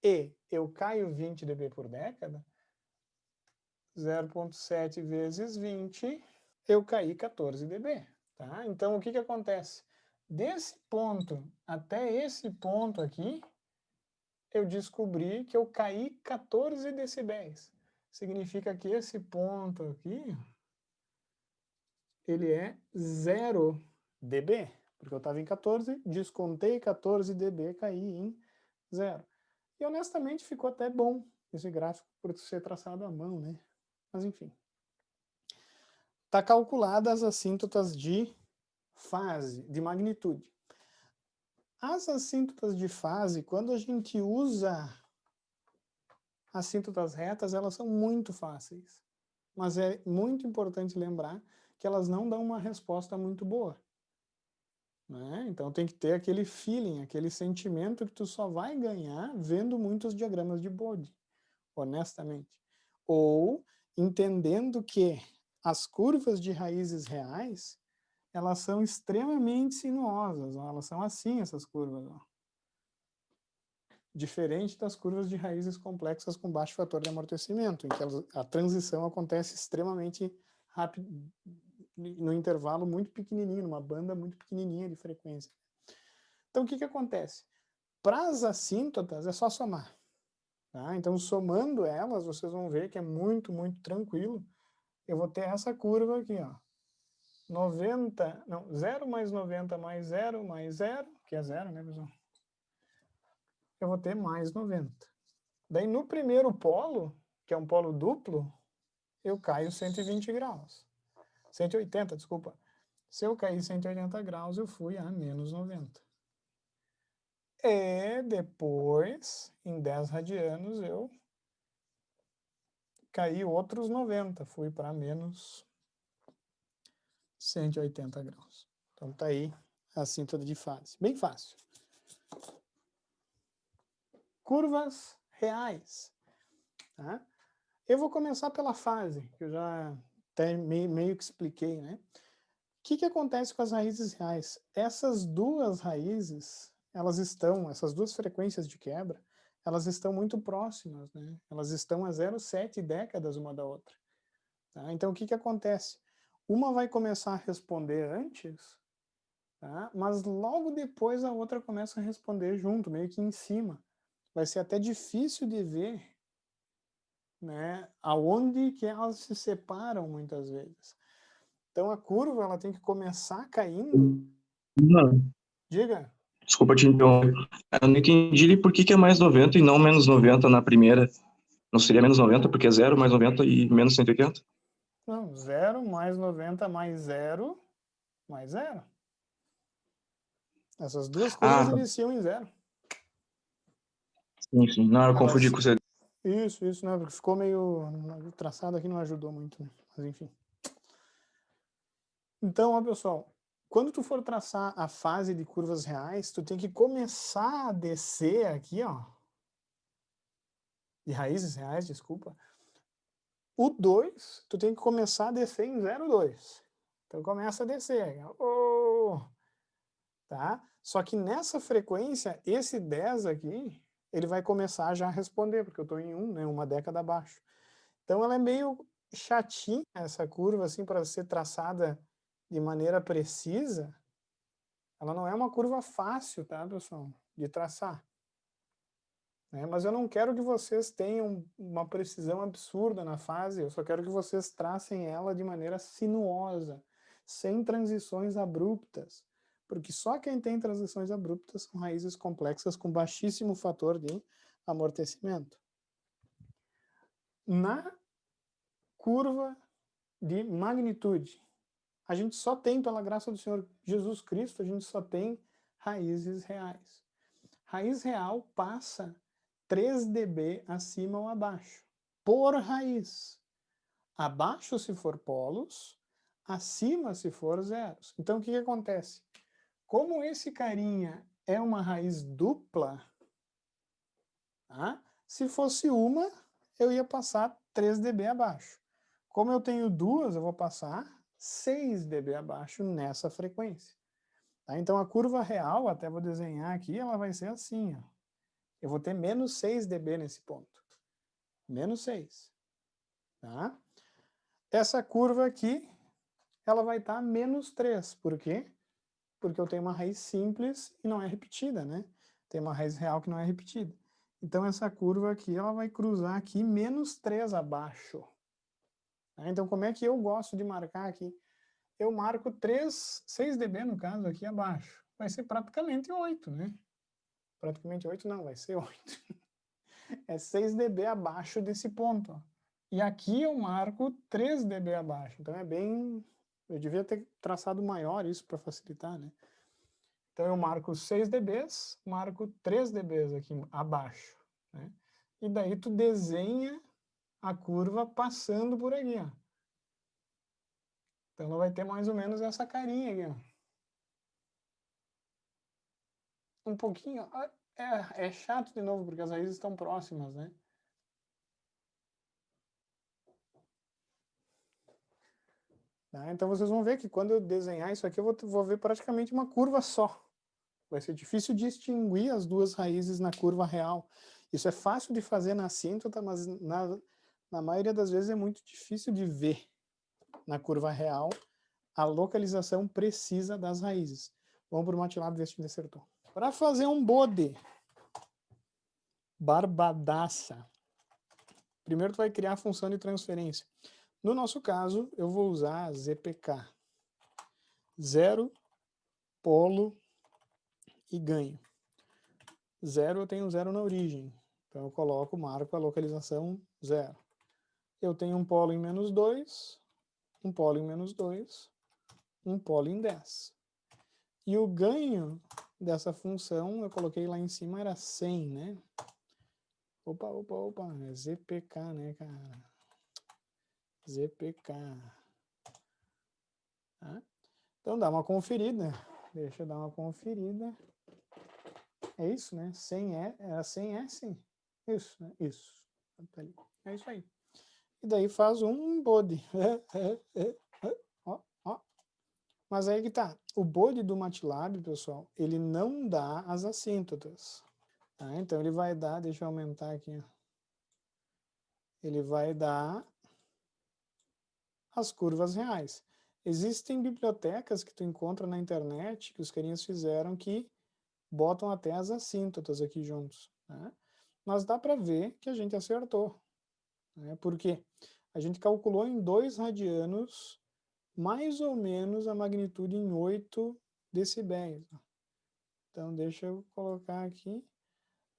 e eu caio 20 dB por década, 0,7 vezes 20, eu caí 14 dB. Tá? Então, o que acontece? Desse ponto até esse ponto aqui, eu descobri que eu caí 14 decibéis. Significa que esse ponto aqui, ele é 0 dB. Porque eu estava em 14, descontei 14 dB, caí em 0. E honestamente ficou até bom esse gráfico por ser traçado à mão, né? Mas enfim. Está calculadas as assíntotas de fase, de magnitude. As assíntotas de fase, quando a gente usa assíntotas retas, elas são muito fáceis. Mas é muito importante lembrar que elas não dão uma resposta muito boa. Né? Então tem que ter aquele feeling, aquele sentimento que tu só vai ganhar vendo muitos diagramas de Bode, honestamente. Ou entendendo que as curvas de raízes reais, elas são extremamente sinuosas, ó. Elas são assim, essas curvas. Ó. Diferente das curvas de raízes complexas com baixo fator de amortecimento, em que a transição acontece extremamente rápido, no intervalo muito pequenininho, numa banda muito pequenininha de frequência. Então, o que acontece? Para as assíntotas, é só somar. Tá? Então, somando elas, vocês vão ver que é muito, muito tranquilo. Eu vou ter essa curva aqui, ó. 90, não, 0 mais 90 mais 0 mais 0, que é 0, né, pessoal? Eu vou ter mais 90. Daí, no primeiro polo, que é um polo duplo, eu caio 120 graus. 180, desculpa. Se eu cair 180 graus, eu fui a menos 90. E depois, em 10 radianos, eu caí outros 90. Fui para menos 180 graus. Então, tá aí a assíntota de fase. Bem fácil. Curvas reais. Tá? Eu vou começar pela fase, que eu já até meio que expliquei, né? O que acontece com as raízes reais? Essas duas raízes, essas duas frequências de quebra, elas estão muito próximas, né? Elas estão a 0,7 décadas uma da outra. Tá? Então, o que acontece? Uma vai começar a responder antes, tá? Mas logo depois a outra começa a responder junto, meio que em cima. Vai ser até difícil de ver, né, aonde que elas se separam muitas vezes. Então a curva ela tem que começar caindo. Não, Diga. desculpa te interromper. Eu não entendi por que é mais 90 e não menos 90 na primeira. Não seria menos 90 porque é 0 mais 90 e menos 180? Não, 0 mais 90 mais 0 mais 0. Essas duas curvas Ah, iniciam em 0. sim. Não, eu confundi Elas... com o C. Isso, né? Porque ficou meio... O traçado aqui não ajudou muito, né? Mas enfim. Então, ó, pessoal, quando tu for traçar a fase de curvas reais, tu tem que começar a descer aqui, ó, de raízes reais, desculpa. O 2, tu tem que começar a descer em 0,2. Então começa a descer. Oh, tá? Só que nessa frequência, esse 10 aqui, ele vai começar já a responder, porque eu estou em 1, né, uma década abaixo. Então ela é meio chatinha, essa curva, assim, para ser traçada de maneira precisa. Ela não é uma curva fácil, tá, pessoal, de traçar. Né? Mas eu não quero que vocês tenham uma precisão absurda na fase, eu só quero que vocês tracem ela de maneira sinuosa, sem transições abruptas. Porque só quem tem transições abruptas são raízes complexas com baixíssimo fator de amortecimento. Na curva de magnitude, a gente só tem, pela graça do Senhor Jesus Cristo, a gente só tem raízes reais. Raiz real passa 3 dB acima ou abaixo, por raiz. Abaixo se for polos, acima se for zeros. Então o que acontece? Como esse carinha é uma raiz dupla, tá? Se fosse uma, eu ia passar 3 dB abaixo. Como eu tenho duas, eu vou passar 6 dB abaixo nessa frequência. Tá? Então a curva real, até vou desenhar aqui, ela vai ser assim, ó. Eu vou ter menos 6 dB nesse ponto. Menos 6. Tá? Essa curva aqui, ela vai estar menos 3. Por quê? Porque eu tenho uma raiz simples e não é repetida, né? Tem uma raiz real que não é repetida. Então, essa curva aqui, ela vai cruzar aqui menos 3 abaixo. Tá? Então, como é que eu gosto de marcar aqui? Eu marco 6 dB, no caso, aqui abaixo. Vai ser praticamente 8, né? Praticamente 8 não, vai ser 8. É 6 dB abaixo desse ponto. Ó. E aqui eu marco 3 dB abaixo. Então é bem... Eu devia ter traçado maior isso para facilitar, né? Então eu marco 6 dBs, marco 3 dBs aqui abaixo. Né? E daí tu desenha a curva passando por aqui. Ó. Então ela vai ter mais ou menos essa carinha aqui. Ó. Um pouquinho... É chato de novo, porque as raízes estão próximas, né? Tá? Então vocês vão ver que quando eu desenhar isso aqui, eu vou ver praticamente uma curva só. Vai ser difícil distinguir as duas raízes na curva real. Isso é fácil de fazer na assíntota, mas na maioria das vezes é muito difícil de ver na curva real a localização precisa das raízes. Vamos para o MATLAB ver se me acertou. Para fazer um bode, barbadaça, primeiro tu vai criar a função de transferência. No nosso caso, eu vou usar a ZPK. 0, polo e ganho. 0 eu tenho 0 na origem, então eu marco a localização 0. Eu tenho um polo em menos 2, um polo em menos 2, um polo em 10. E o ganho dessa função, eu coloquei lá em cima, era 100, né? Opa, é ZPK, né, cara? ZPK. Tá? Então dá uma conferida. Deixa eu dar uma conferida. É isso, né? 100 era 100S? Isso, né? Isso. Tá ali. É isso aí. E daí faz um bode. Ó, ó. Mas aí que tá. O bode do MATLAB, pessoal, ele não dá as assíntotas. Tá? Então ele vai dar, deixa eu aumentar aqui, ó. Ele vai dar as curvas reais. Existem bibliotecas que tu encontra na internet que os carinhas fizeram que botam até as assíntotas aqui juntos. Né? Mas dá para ver que a gente acertou. Né? Por quê? A gente calculou em 2 radianos mais ou menos a magnitude em 8 decibéis. Então deixa eu colocar aqui.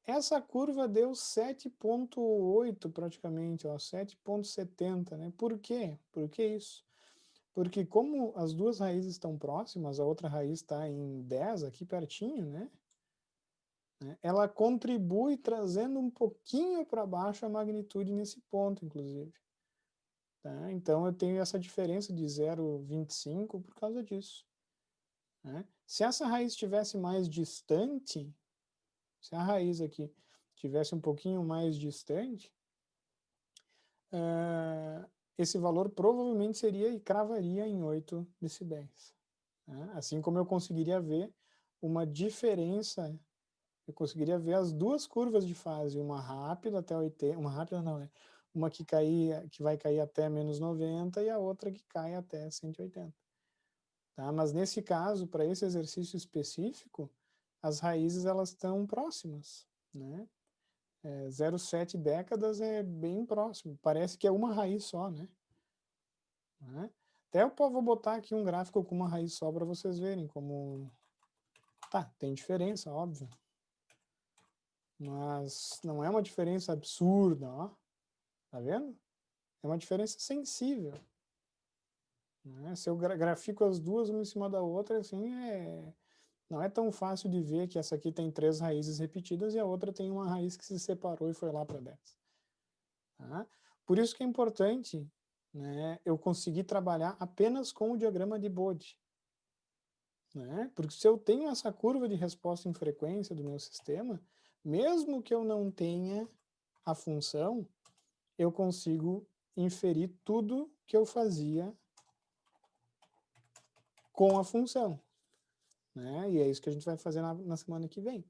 Essa curva deu 7,8 praticamente, 7,70, né? Por quê? Por que isso? Porque como as duas raízes estão próximas, a outra raiz está em 10, aqui pertinho, né? Ela contribui trazendo um pouquinho para baixo a magnitude nesse ponto, inclusive. Tá? Então eu tenho essa diferença de 0,25 por causa disso. Né? Se essa raiz estivesse mais distante, se a raiz aqui tivesse um pouquinho mais distante, esse valor provavelmente seria e cravaria em 8 decibéis. Né? Assim como eu conseguiria ver uma diferença, eu conseguiria ver as duas curvas de fase, uma rápida até 80, uma rápida não, é uma que vai cair até menos 90 e a outra que cai até 180. Tá? Mas nesse caso, para esse exercício específico, as raízes elas estão próximas, né? 0,7 décadas é bem próximo, parece que é uma raiz só, né? Até eu vou botar aqui um gráfico com uma raiz só para vocês verem como... Tá, tem diferença, óbvio. Mas não é uma diferença absurda, ó. Tá vendo? É uma diferença sensível. Né? Se eu grafico as duas uma em cima da outra, assim, não é tão fácil de ver que essa aqui tem 3 raízes repetidas e a outra tem uma raiz que se separou e foi lá para 10. Tá? Por isso que é importante, né, eu conseguir trabalhar apenas com o diagrama de Bode. Né? Porque se eu tenho essa curva de resposta em frequência do meu sistema, mesmo que eu não tenha a função, eu consigo inferir tudo que eu fazia com a função. Né? E é isso que a gente vai fazer na semana que vem.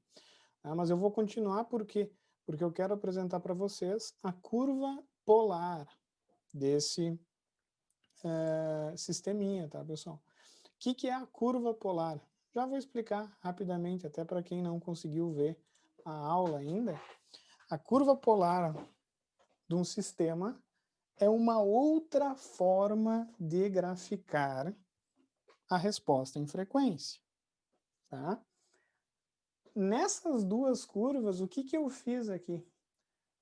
Mas eu vou continuar porque eu quero apresentar para vocês a curva polar desse sisteminha, tá, pessoal? O que é a curva polar? Já vou explicar rapidamente, até para quem não conseguiu ver a aula ainda. A curva polar de um sistema é uma outra forma de graficar a resposta em frequência. Tá? Nessas duas curvas, o que eu fiz aqui?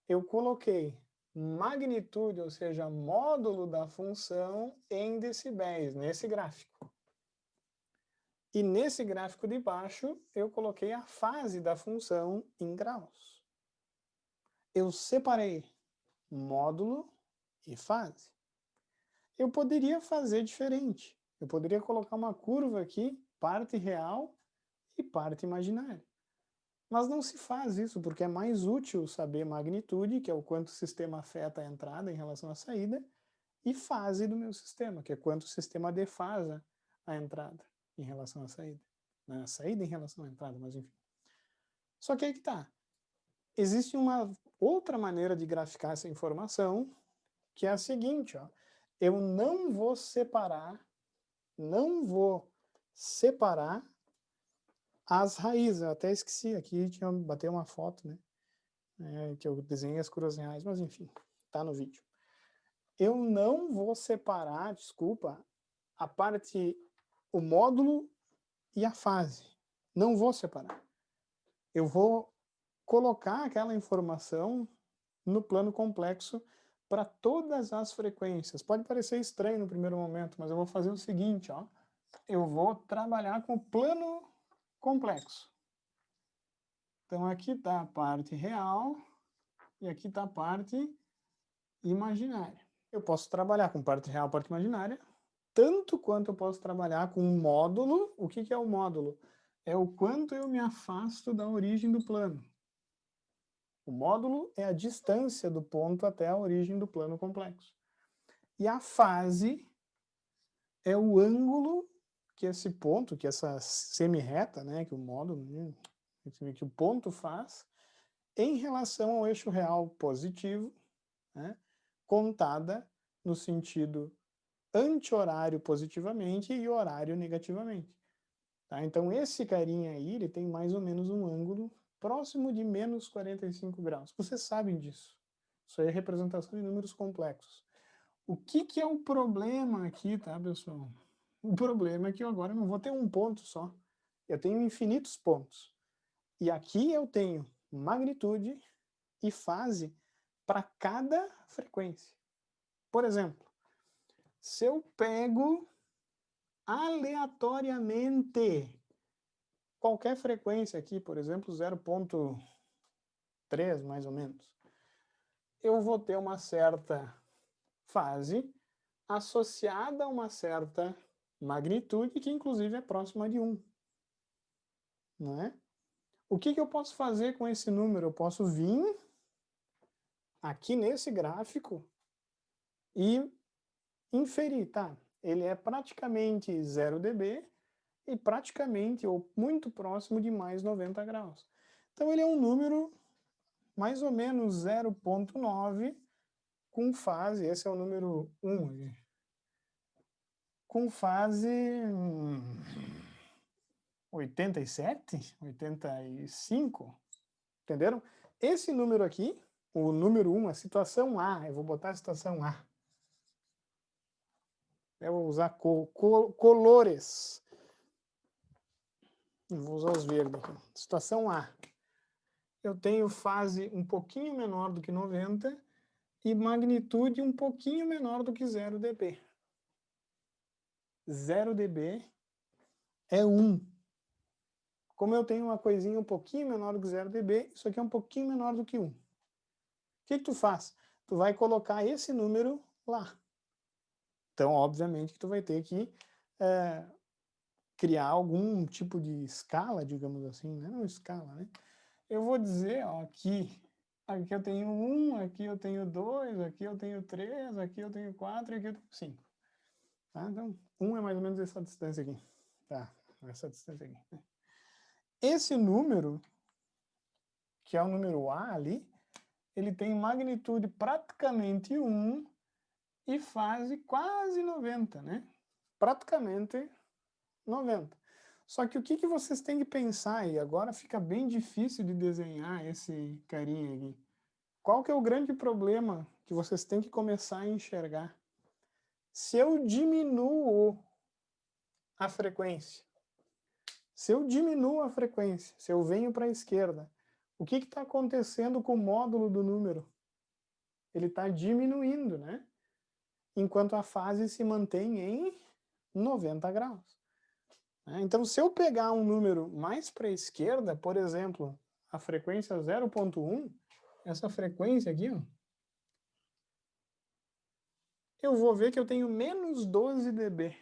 Eu coloquei magnitude, ou seja, módulo da função em decibéis, nesse gráfico. E nesse gráfico de baixo, eu coloquei a fase da função em graus. Eu separei módulo e fase. Eu poderia fazer diferente. Eu poderia colocar uma curva aqui, parte real e parte imaginária. Mas não se faz isso, porque é mais útil saber magnitude, que é o quanto o sistema afeta a entrada em relação à saída, e fase do meu sistema, que é quanto o sistema defasa a entrada em relação à saída. A saída em relação à entrada, mas enfim. Só que aí que tá. Existe uma outra maneira de graficar essa informação, que é a seguinte, ó. Eu não vou separar as raízes. Eu até esqueci, aqui bateu uma foto, né? Que eu desenhei as curvas reais, mas enfim, tá no vídeo. Eu não vou separar, desculpa, a parte o módulo e a fase. Não vou separar. Eu vou colocar aquela informação no plano complexo para todas as frequências. Pode parecer estranho no primeiro momento, mas eu vou fazer o seguinte, ó. Eu vou trabalhar com o plano complexo. Então aqui está a parte real e aqui está a parte imaginária. Eu posso trabalhar com parte real e parte imaginária, tanto quanto eu posso trabalhar com um módulo. O que é o módulo? É o quanto eu me afasto da origem do plano. O módulo é a distância do ponto até a origem do plano complexo. E a fase é o ângulo que esse ponto, que essa semi-reta, né, que o módulo, que o ponto faz, em relação ao eixo real positivo, né, contada no sentido anti-horário positivamente e horário negativamente. Tá? Então esse carinha aí, ele tem mais ou menos um ângulo próximo de menos 45 graus. Vocês sabem disso. Isso aí é representação de números complexos. O que é o problema aqui, tá, pessoal? O problema é que eu agora não vou ter um ponto só. Eu tenho infinitos pontos. E aqui eu tenho magnitude e fase para cada frequência. Por exemplo, se eu pego aleatoriamente qualquer frequência aqui, por exemplo, 0.3 mais ou menos, eu vou ter uma certa fase associada a uma certa magnitude, que inclusive é próxima de 1. Não é? O que eu posso fazer com esse número? Eu posso vir aqui nesse gráfico e inferir, tá? Ele é praticamente 0 dB e praticamente, ou muito próximo de mais 90 graus. Então ele é um número mais ou menos 0.9 com fase, esse é o número 1, com fase 87, 85, entenderam? Esse número aqui, o número 1, a situação A, eu vou botar a situação A. Eu vou usar colores. Vou usar os verdes aqui. Situação A. Eu tenho fase um pouquinho menor do que 90 e magnitude um pouquinho menor do que 0 dB. 0 dB é 1. Como eu tenho uma coisinha um pouquinho menor do que 0 dB, isso aqui é um pouquinho menor do que 1. O que tu faz? Tu vai colocar esse número lá. Então, obviamente, que tu vai ter que criar algum tipo de escala, digamos assim, né? Não escala, né? Eu vou dizer, ó, aqui eu tenho 1, aqui eu tenho 2, aqui eu tenho 3, aqui eu tenho 4 e aqui eu tenho 5. Tá? Então, 1 é mais ou menos essa distância aqui. Tá, essa distância aqui. Esse número, que é o número A ali, ele tem magnitude praticamente 1 e fase quase 90, né? Praticamente 90. Só que o que vocês têm que pensar, e agora fica bem difícil de desenhar esse carinha aqui. Qual que é o grande problema que vocês têm que começar a enxergar? Se eu diminuo a frequência, se eu venho para a esquerda, o que está acontecendo com o módulo do número? Ele está diminuindo, né? Enquanto a fase se mantém em 90 graus. Então, se eu pegar um número mais para a esquerda, por exemplo, a frequência 0.1, essa frequência aqui, ó, eu vou ver que eu tenho menos 12 dB.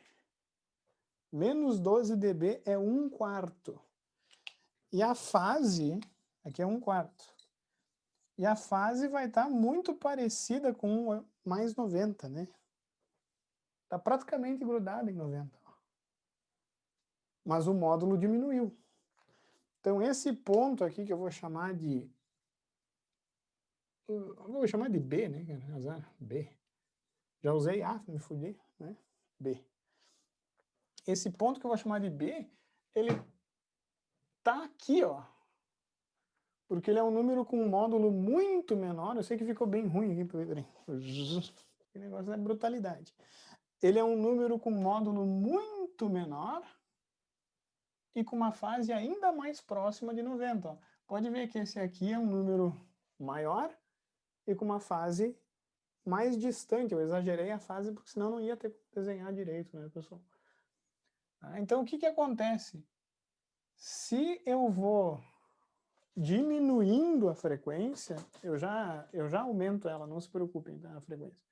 Menos 12 dB é 1/4. E a fase, aqui é 1/4. E a fase vai estar muito parecida com mais 90, né? Está praticamente grudada em 90. Mas o módulo diminuiu. Então esse ponto aqui que eu vou chamar de... vou chamar de B, né? B. Já usei A, me fudi, né? B. Esse ponto que eu vou chamar de B, ele tá aqui, ó. Porque ele é um número com um módulo muito menor. Eu sei que ficou bem ruim aqui, Pedrinho. Que negócio é brutalidade. ele é um número com módulo muito menor e com uma fase ainda mais próxima de 90. Ó. Pode ver que esse aqui é um número maior e com uma fase mais distante. Eu exagerei a fase porque senão não ia ter que desenhar direito, né, pessoal? Então, o que que acontece? Se eu vou diminuindo a frequência, eu já aumento ela, não se preocupem, tá, a frequência.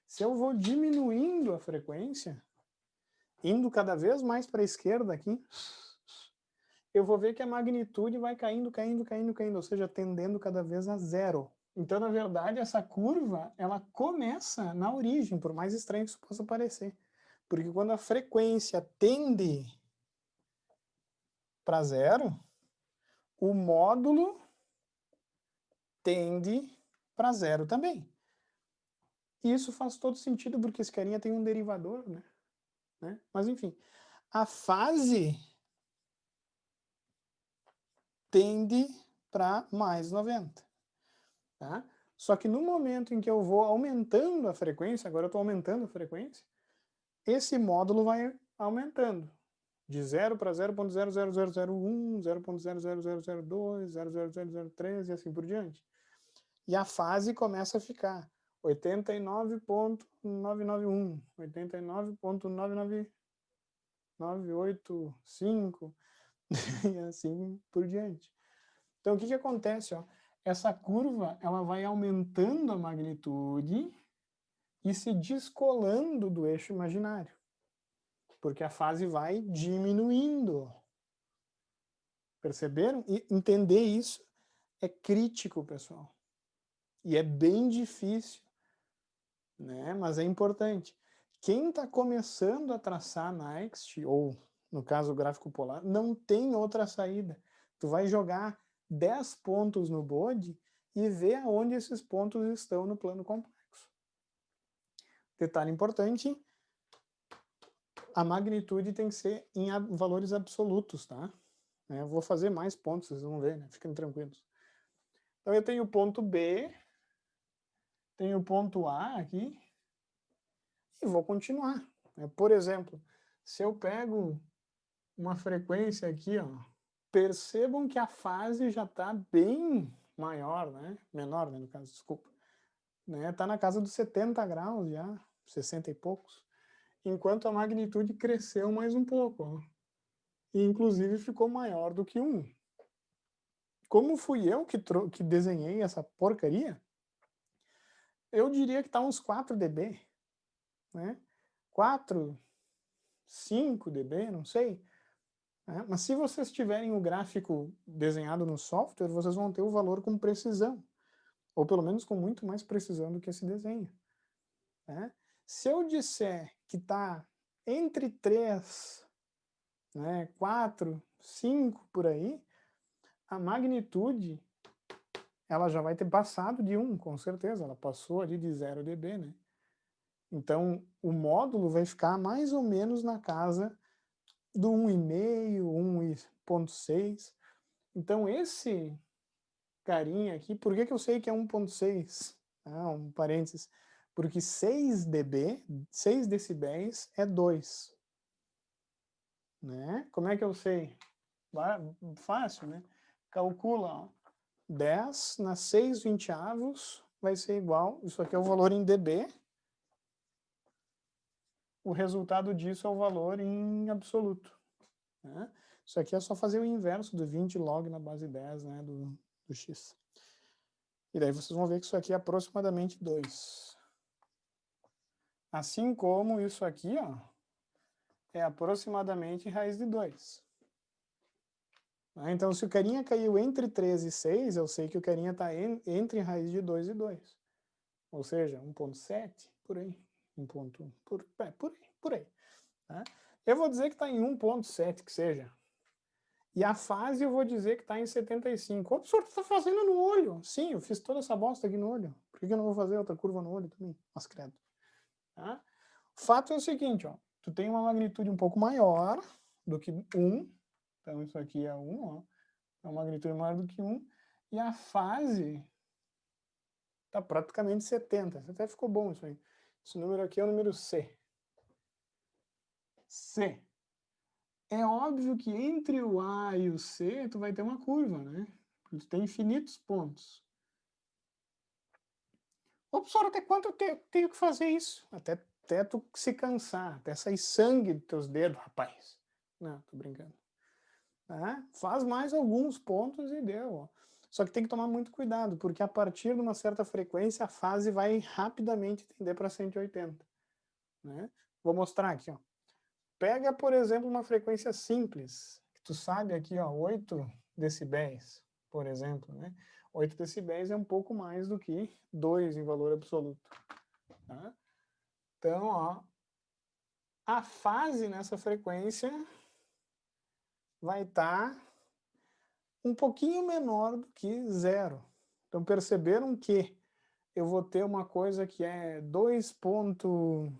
Se eu vou diminuindo a frequência, indo cada vez mais para a esquerda aqui, eu vou ver que a magnitude vai caindo, ou seja, tendendo cada vez a zero. Então, na verdade, essa curva, ela começa na origem, por mais estranho que isso possa parecer. Porque quando a frequência tende para zero, o módulo tende para zero também. E isso faz todo sentido, porque esse carinha tem um derivador, né? Mas, enfim, a fase tende para mais 90. Tá? Só que no momento em que eu vou aumentando a frequência, agora eu estou aumentando a frequência, esse módulo vai aumentando. De 0 para 0.00001, 0.00002, 0.00003 e assim por diante. E a fase começa a ficar 89.991, 89.985 e assim por diante. Então, o que que acontece? Ó? Essa curva ela vai aumentando a magnitude e se descolando do eixo imaginário, porque a fase vai diminuindo. Perceberam? E entender isso é crítico, pessoal. E é bem difícil, né? Mas é importante. Quem está começando a traçar Next, ou no caso o gráfico polar, não tem outra saída. Tu vai jogar 10 pontos no bode e ver aonde esses pontos estão no plano complexo. Detalhe importante, a magnitude tem que ser em valores absolutos, tá? Eu vou fazer mais pontos, vocês vão ver, né? Fiquem tranquilos. Então eu tenho o ponto B, tenho o ponto A aqui, e vou continuar. Por exemplo, se eu pego uma frequência aqui, ó, percebam que a fase já está bem maior, né? Menor, né, no caso, desculpa. Tá na casa dos 70 graus já, 60 e poucos. Enquanto a magnitude cresceu mais um pouco, ó. E inclusive ficou maior do que 1. Como fui eu que desenhei essa porcaria, eu diria que está uns 4 dB, né? 4, 5 dB, não sei. Mas se vocês tiverem o gráfico desenhado no software, vocês vão ter o valor com precisão, ou pelo menos com muito mais precisão do que esse desenho. Se eu disser que está entre 3, 4, 5 por aí, a magnitude ela já vai ter passado de 1, com certeza, ela passou ali de 0 dB, né? Então, o módulo vai ficar mais ou menos na casa do 1,5, 1,6. Então, esse carinha aqui, por que que eu sei que é 1,6? Um parênteses. Porque 6 dB, 6 decibéis é 2. Né? Como é que eu sei? Fácil, né? Calcula, ó. 10 na 6/20 vai ser igual, isso aqui é o valor em dB, o resultado disso é o valor em absoluto. Né? Isso aqui é só fazer o inverso do 20 log na base 10, né, do x. E daí vocês vão ver que isso aqui é aproximadamente 2. Assim como isso aqui, ó, é aproximadamente raiz de 2. Então, se o carinha caiu entre 3 e 6, eu sei que o carinha está entre raiz de 2 e 2. Ou seja, 1,7, por aí. 1,1, por aí. Tá? Eu vou dizer que está em 1,7, que seja. E a fase eu vou dizer que está em 75. O senhor está fazendo no olho. Sim, eu fiz toda essa bosta aqui no olho. Por que eu não vou fazer outra curva no olho também? Mas credo. Tá? O fato é o seguinte, ó. Tu tem uma magnitude um pouco maior do que 1. Então isso aqui é 1, ó. É uma magnitude maior do que 1. E a fase está praticamente 70. Até ficou bom isso aí. Esse número aqui é o número C. C. É óbvio que entre o A e o C, tu vai ter uma curva, né? Porque tu tem infinitos pontos. Ô, professor, até quanto eu tenho que fazer isso? Até tu se cansar, até sair sangue dos teus dedos, rapaz. Não, tô brincando. Tá? Faz mais alguns pontos e deu. Ó. Só que tem que tomar muito cuidado, porque a partir de uma certa frequência, a fase vai rapidamente tender para 180. Né? Vou mostrar aqui. Ó. Pega, por exemplo, uma frequência simples, que tu sabe aqui, ó, 8 decibéis, por exemplo. Né? 8 decibéis é um pouco mais do que 2 em valor absoluto. Tá? Então, ó, a fase nessa frequência vai estar um pouquinho menor do que 0. Então, perceberam que eu vou ter uma coisa que é 2.3,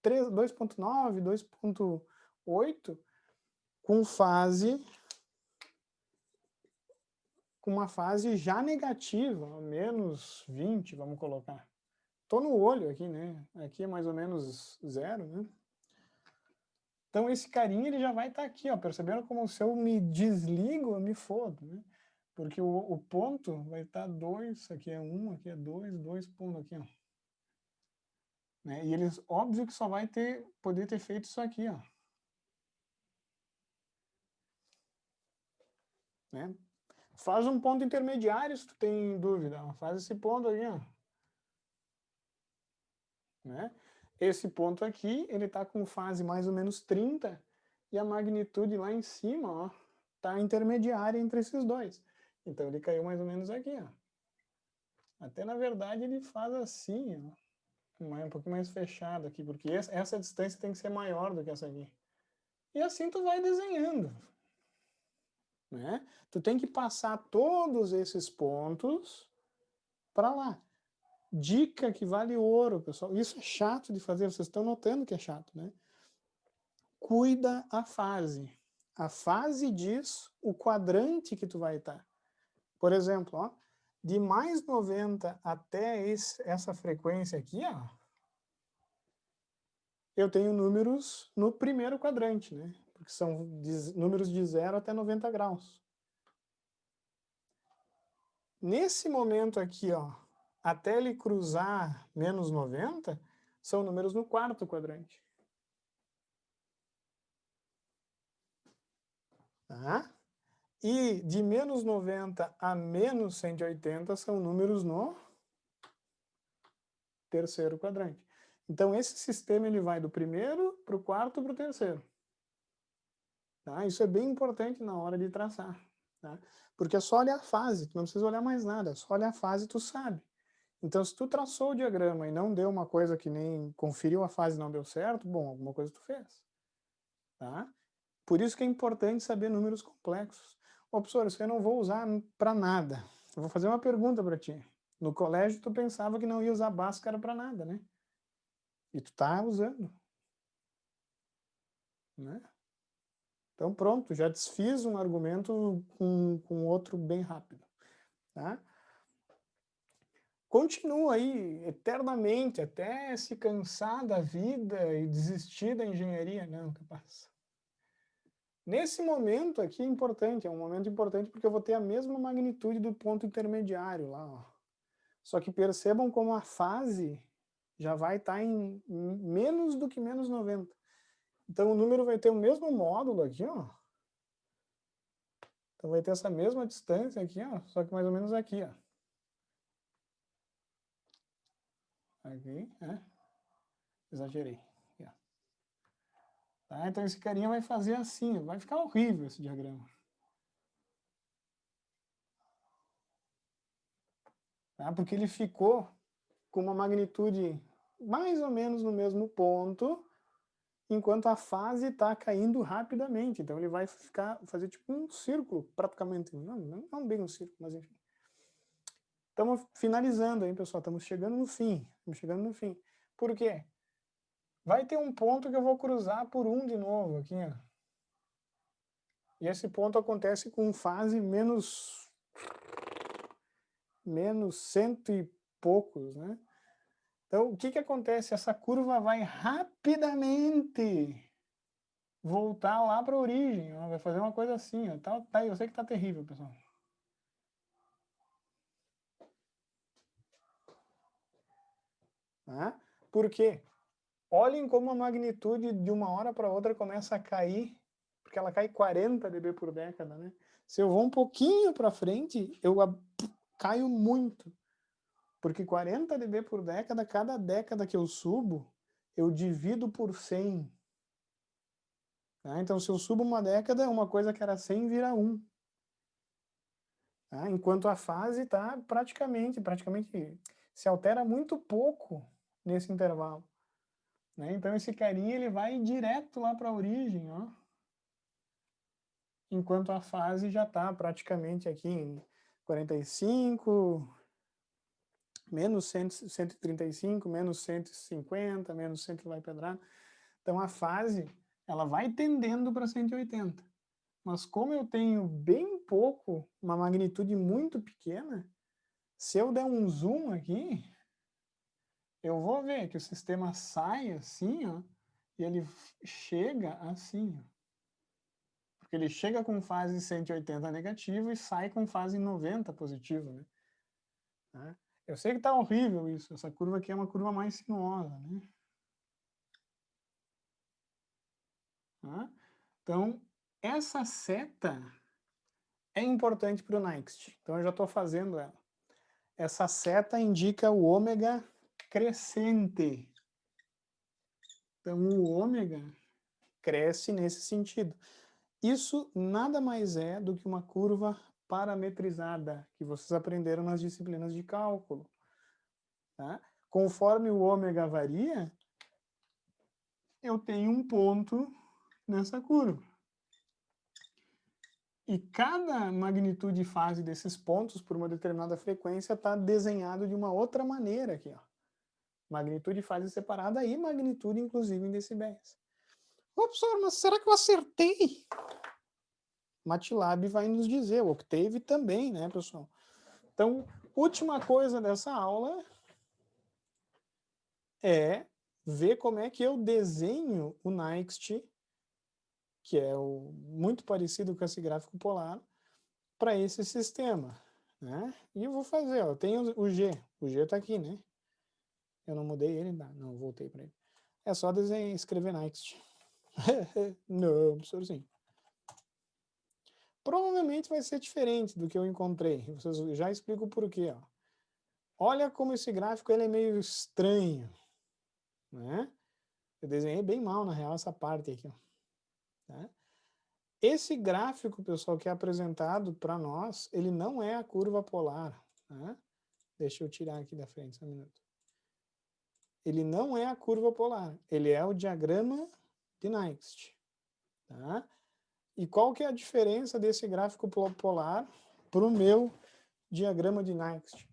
2.9, 2.8, com uma fase já negativa, menos 20, vamos colocar. Tô no olho aqui, né? Aqui é mais ou menos 0, né? Então esse carinha ele já vai estar aqui, ó. Perceberam como se eu me desligo, eu me fodo, né? Porque o ponto vai estar 2, aqui é 1, aqui é 2 pontos aqui, ó. Né? E eles, óbvio que só vai poder ter feito isso aqui, ó. Né? Faz um ponto intermediário se tu tem dúvida, ó. Faz esse ponto aqui, ó. Né? Esse ponto aqui, ele está com fase mais ou menos 30, e a magnitude lá em cima, ó, tá intermediária entre esses dois. Então ele caiu mais ou menos aqui, ó. Até na verdade ele faz assim, ó, um pouquinho mais fechado aqui, porque essa distância tem que ser maior do que essa aqui. E assim tu vai desenhando. Né? Tu tem que passar todos esses pontos para lá. Dica que vale ouro, pessoal. Isso é chato de fazer, vocês estão notando que é chato, né? Cuida a fase. A fase diz o quadrante que tu vai estar. Por exemplo, ó, de mais 90 até essa frequência aqui, ó, eu tenho números no primeiro quadrante, né? Porque são números de 0 até 90 graus. Nesse momento aqui, ó, até ele cruzar menos 90, são números no quarto quadrante. Tá? E de menos 90 a menos 180 são números no terceiro quadrante. Então, esse sistema ele vai do primeiro para o quarto para o terceiro. Tá? Isso é bem importante na hora de traçar. Tá? Porque é só olhar a fase, tu não precisa olhar mais nada, é só olhar a fase e tu sabe. Então, se tu traçou o diagrama e não deu uma coisa que nem conferiu a fase e não deu certo, bom, alguma coisa tu fez. Tá? Por isso que é importante saber números complexos. Ô, professor, isso eu não vou usar para nada. Eu vou fazer uma pergunta para ti. No colégio, tu pensava que não ia usar Bhaskara para nada, né? E tu tá usando. Né? Então, pronto, já desfiz um argumento com outro bem rápido. Tá? Continua aí eternamente, até se cansar da vida e desistir da engenharia. Não, capaz. Nesse momento aqui é importante, é um momento importante porque eu vou ter a mesma magnitude do ponto intermediário lá. Ó. Só que percebam como a fase já vai estar em menos do que menos 90. Então o número vai ter o mesmo módulo aqui, ó. Então vai ter essa mesma distância aqui, ó, só que mais ou menos aqui, ó. Aqui, né? Exagerei. Aqui, ó. Tá? Então esse carinha vai fazer assim, vai ficar horrível esse diagrama. Tá? Porque ele ficou com uma magnitude mais ou menos no mesmo ponto, enquanto a fase está caindo rapidamente. Então ele vai fazer tipo um círculo, praticamente. Não bem um círculo, mas enfim. Estamos finalizando aí, pessoal. Estamos chegando no fim. Por quê? Vai ter um ponto que eu vou cruzar por 1 de novo aqui, ó. E esse ponto acontece com fase menos 100 e poucos, né? Então, o que que acontece? Essa curva vai rapidamente voltar lá para a origem, ó, vai fazer uma coisa assim, ó. Tá, eu sei que tá terrível, pessoal. Tá? Por quê? Olhem como a magnitude de uma hora para outra começa a cair, porque ela cai 40 dB por década, né? Se eu vou um pouquinho para frente, eu caio muito. Porque 40 dB por década, cada década que eu subo, eu divido por 100. Tá? Então, se eu subo uma década, uma coisa que era 100 vira 1. Tá? Enquanto a fase está praticamente se altera muito pouco nesse intervalo. Né? Então, esse carinha ele vai direto lá para a origem, ó. Enquanto a fase já está praticamente aqui em 45, menos 100, 135, menos 150, menos 100 vai pedrada. Então a fase ela vai tendendo para 180. Mas como eu tenho bem pouco, uma magnitude muito pequena, se eu der um zoom aqui, eu vou ver que o sistema sai assim, ó, e ele chega assim, ó. Porque ele chega com fase 180 negativo e sai com fase 90 positivo, né? Tá? Eu sei que tá horrível isso, essa curva aqui é uma curva mais sinuosa, né? Tá? Então, essa seta é importante para o Next. Então, eu já estou fazendo ela. Essa seta indica o ômega crescente. Então, o ômega cresce nesse sentido. Isso nada mais é do que uma curva parametrizada, que vocês aprenderam nas disciplinas de cálculo. Tá? Conforme o ômega varia, eu tenho um ponto nessa curva. E cada magnitude e fase desses pontos, por uma determinada frequência, está desenhado de uma outra maneira aqui. Ó. Magnitude e fase separada e magnitude, inclusive, em decibéis. Ô, professor, mas será que eu acertei? MATLAB vai nos dizer, o Octave também, né, pessoal? Então, última coisa dessa aula é ver como é que eu desenho o Next, que é muito parecido com esse gráfico polar, para esse sistema. Né? E eu vou fazer, ó, eu tenho o G está aqui, né? Eu não mudei ele, não, voltei para ele. É só desenhar, escrever Next. Não, professor, sim. Provavelmente vai ser diferente do que eu encontrei. Vocês já explico o porquê. Ó. Olha como esse gráfico ele é meio estranho. Né? Eu desenhei bem mal, na real, essa parte aqui. Ó. Tá? Esse gráfico, pessoal, que é apresentado para nós, ele não é a curva polar. Tá? Deixa eu tirar aqui da frente, só um minuto. Ele não é a curva polar, ele é o diagrama de Next. Tá? E qual que é a diferença desse gráfico polar para o meu diagrama de Next?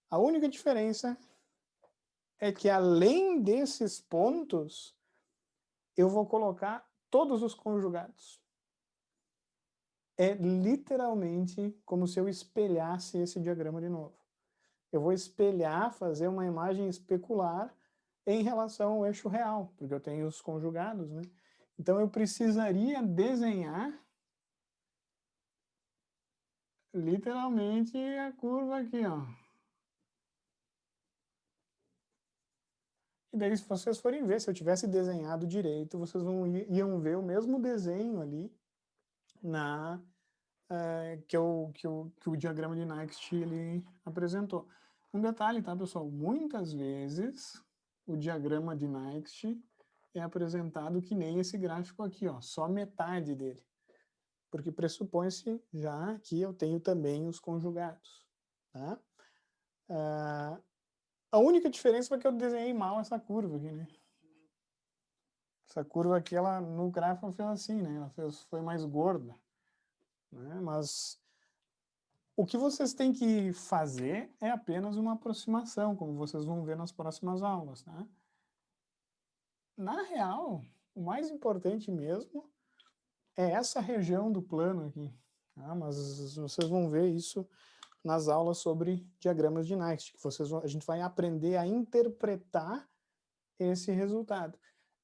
A única diferença é que além desses pontos, eu vou colocar todos os conjugados. É literalmente como se eu espelhasse esse diagrama de novo. Eu vou espelhar, fazer uma imagem especular em relação ao eixo real, porque eu tenho os conjugados, né? Então eu precisaria desenhar literalmente a curva aqui, ó. E daí, se vocês forem ver, se eu tivesse desenhado direito, vocês iam ver o mesmo desenho ali que o diagrama de Next ele apresentou. Um detalhe, tá, pessoal? Muitas vezes o diagrama de Next é apresentado que nem esse gráfico aqui, ó, só metade dele. Porque pressupõe-se já que eu tenho também os conjugados. Tá? A única diferença foi que eu desenhei mal essa curva aqui, né? Essa curva aqui, ela, no gráfico, fez assim, né? Ela foi mais gorda. Né? Mas o que vocês têm que fazer é apenas uma aproximação, como vocês vão ver nas próximas aulas. Né? Na real, o mais importante mesmo é essa região do plano aqui. Tá? Mas vocês vão ver isso nas aulas sobre diagramas de Nyquist, que a gente vai aprender a interpretar esse resultado.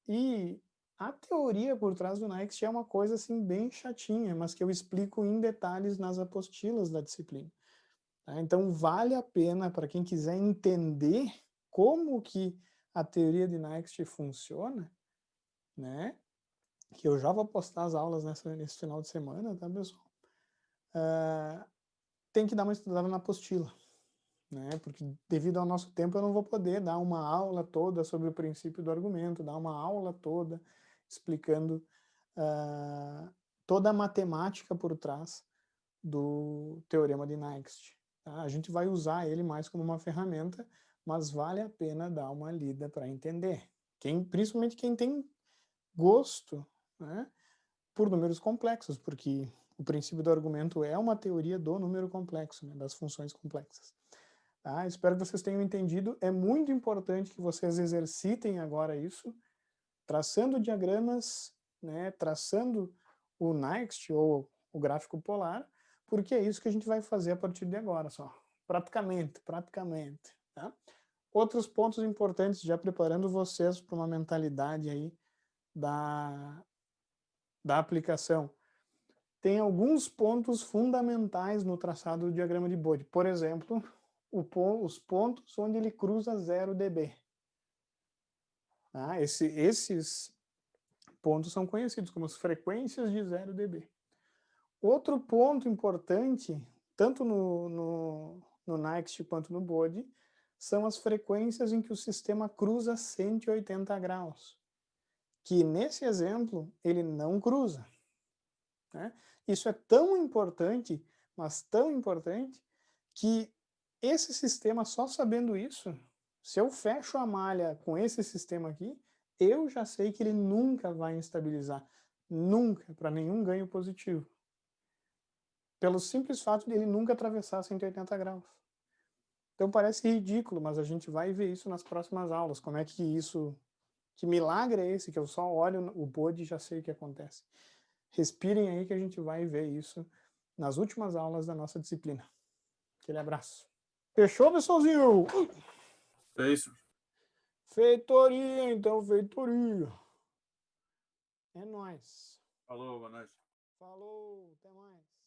E a teoria por trás do Nyquist é uma coisa assim bem chatinha, mas que eu explico em detalhes nas apostilas da disciplina. Tá? Então vale a pena para quem quiser entender como que a teoria de Nyquist funciona, né? Que eu já vou postar as aulas nesse final de semana, tá, pessoal? Tem que dar uma estudada na apostila, né? Porque devido ao nosso tempo eu não vou poder dar uma aula toda sobre o princípio do argumento, dar uma aula toda explicando toda a matemática por trás do teorema de Nyquist. Tá? A gente vai usar ele mais como uma ferramenta, mas vale a pena dar uma lida para entender. Principalmente quem tem gosto, né, por números complexos, porque o princípio do argumento é uma teoria do número complexo, né, das funções complexas. Tá? Espero que vocês tenham entendido. É muito importante que vocês exercitem agora isso, traçando diagramas, né, traçando o Nyquist ou o gráfico polar, porque é isso que a gente vai fazer a partir de agora, só. Praticamente. Tá? Outros pontos importantes, já preparando vocês para uma mentalidade aí da aplicação. Tem alguns pontos fundamentais no traçado do diagrama de Bode. Por exemplo, os pontos onde ele cruza 0 dB. Tá? Esses pontos são conhecidos como as frequências de 0 dB. Outro ponto importante, tanto no Nyquist quanto no Bode, são as frequências em que o sistema cruza 180 graus, que nesse exemplo ele não cruza. Né? Isso é tão importante, mas tão importante, que esse sistema, só sabendo isso, se eu fecho a malha com esse sistema aqui, eu já sei que ele nunca vai instabilizar, nunca, para nenhum ganho positivo. Pelo simples fato de ele nunca atravessar 180 graus. Então parece ridículo, mas a gente vai ver isso nas próximas aulas, como é que isso, que milagre é esse, que eu só olho o Bode e já sei o que acontece. Respirem aí que a gente vai ver isso nas últimas aulas da nossa disciplina. Aquele abraço. Fechou, pessoalzinho? É isso. Feitoria, então, feitoria. É nóis. Falou, boa noite. Falou, até mais.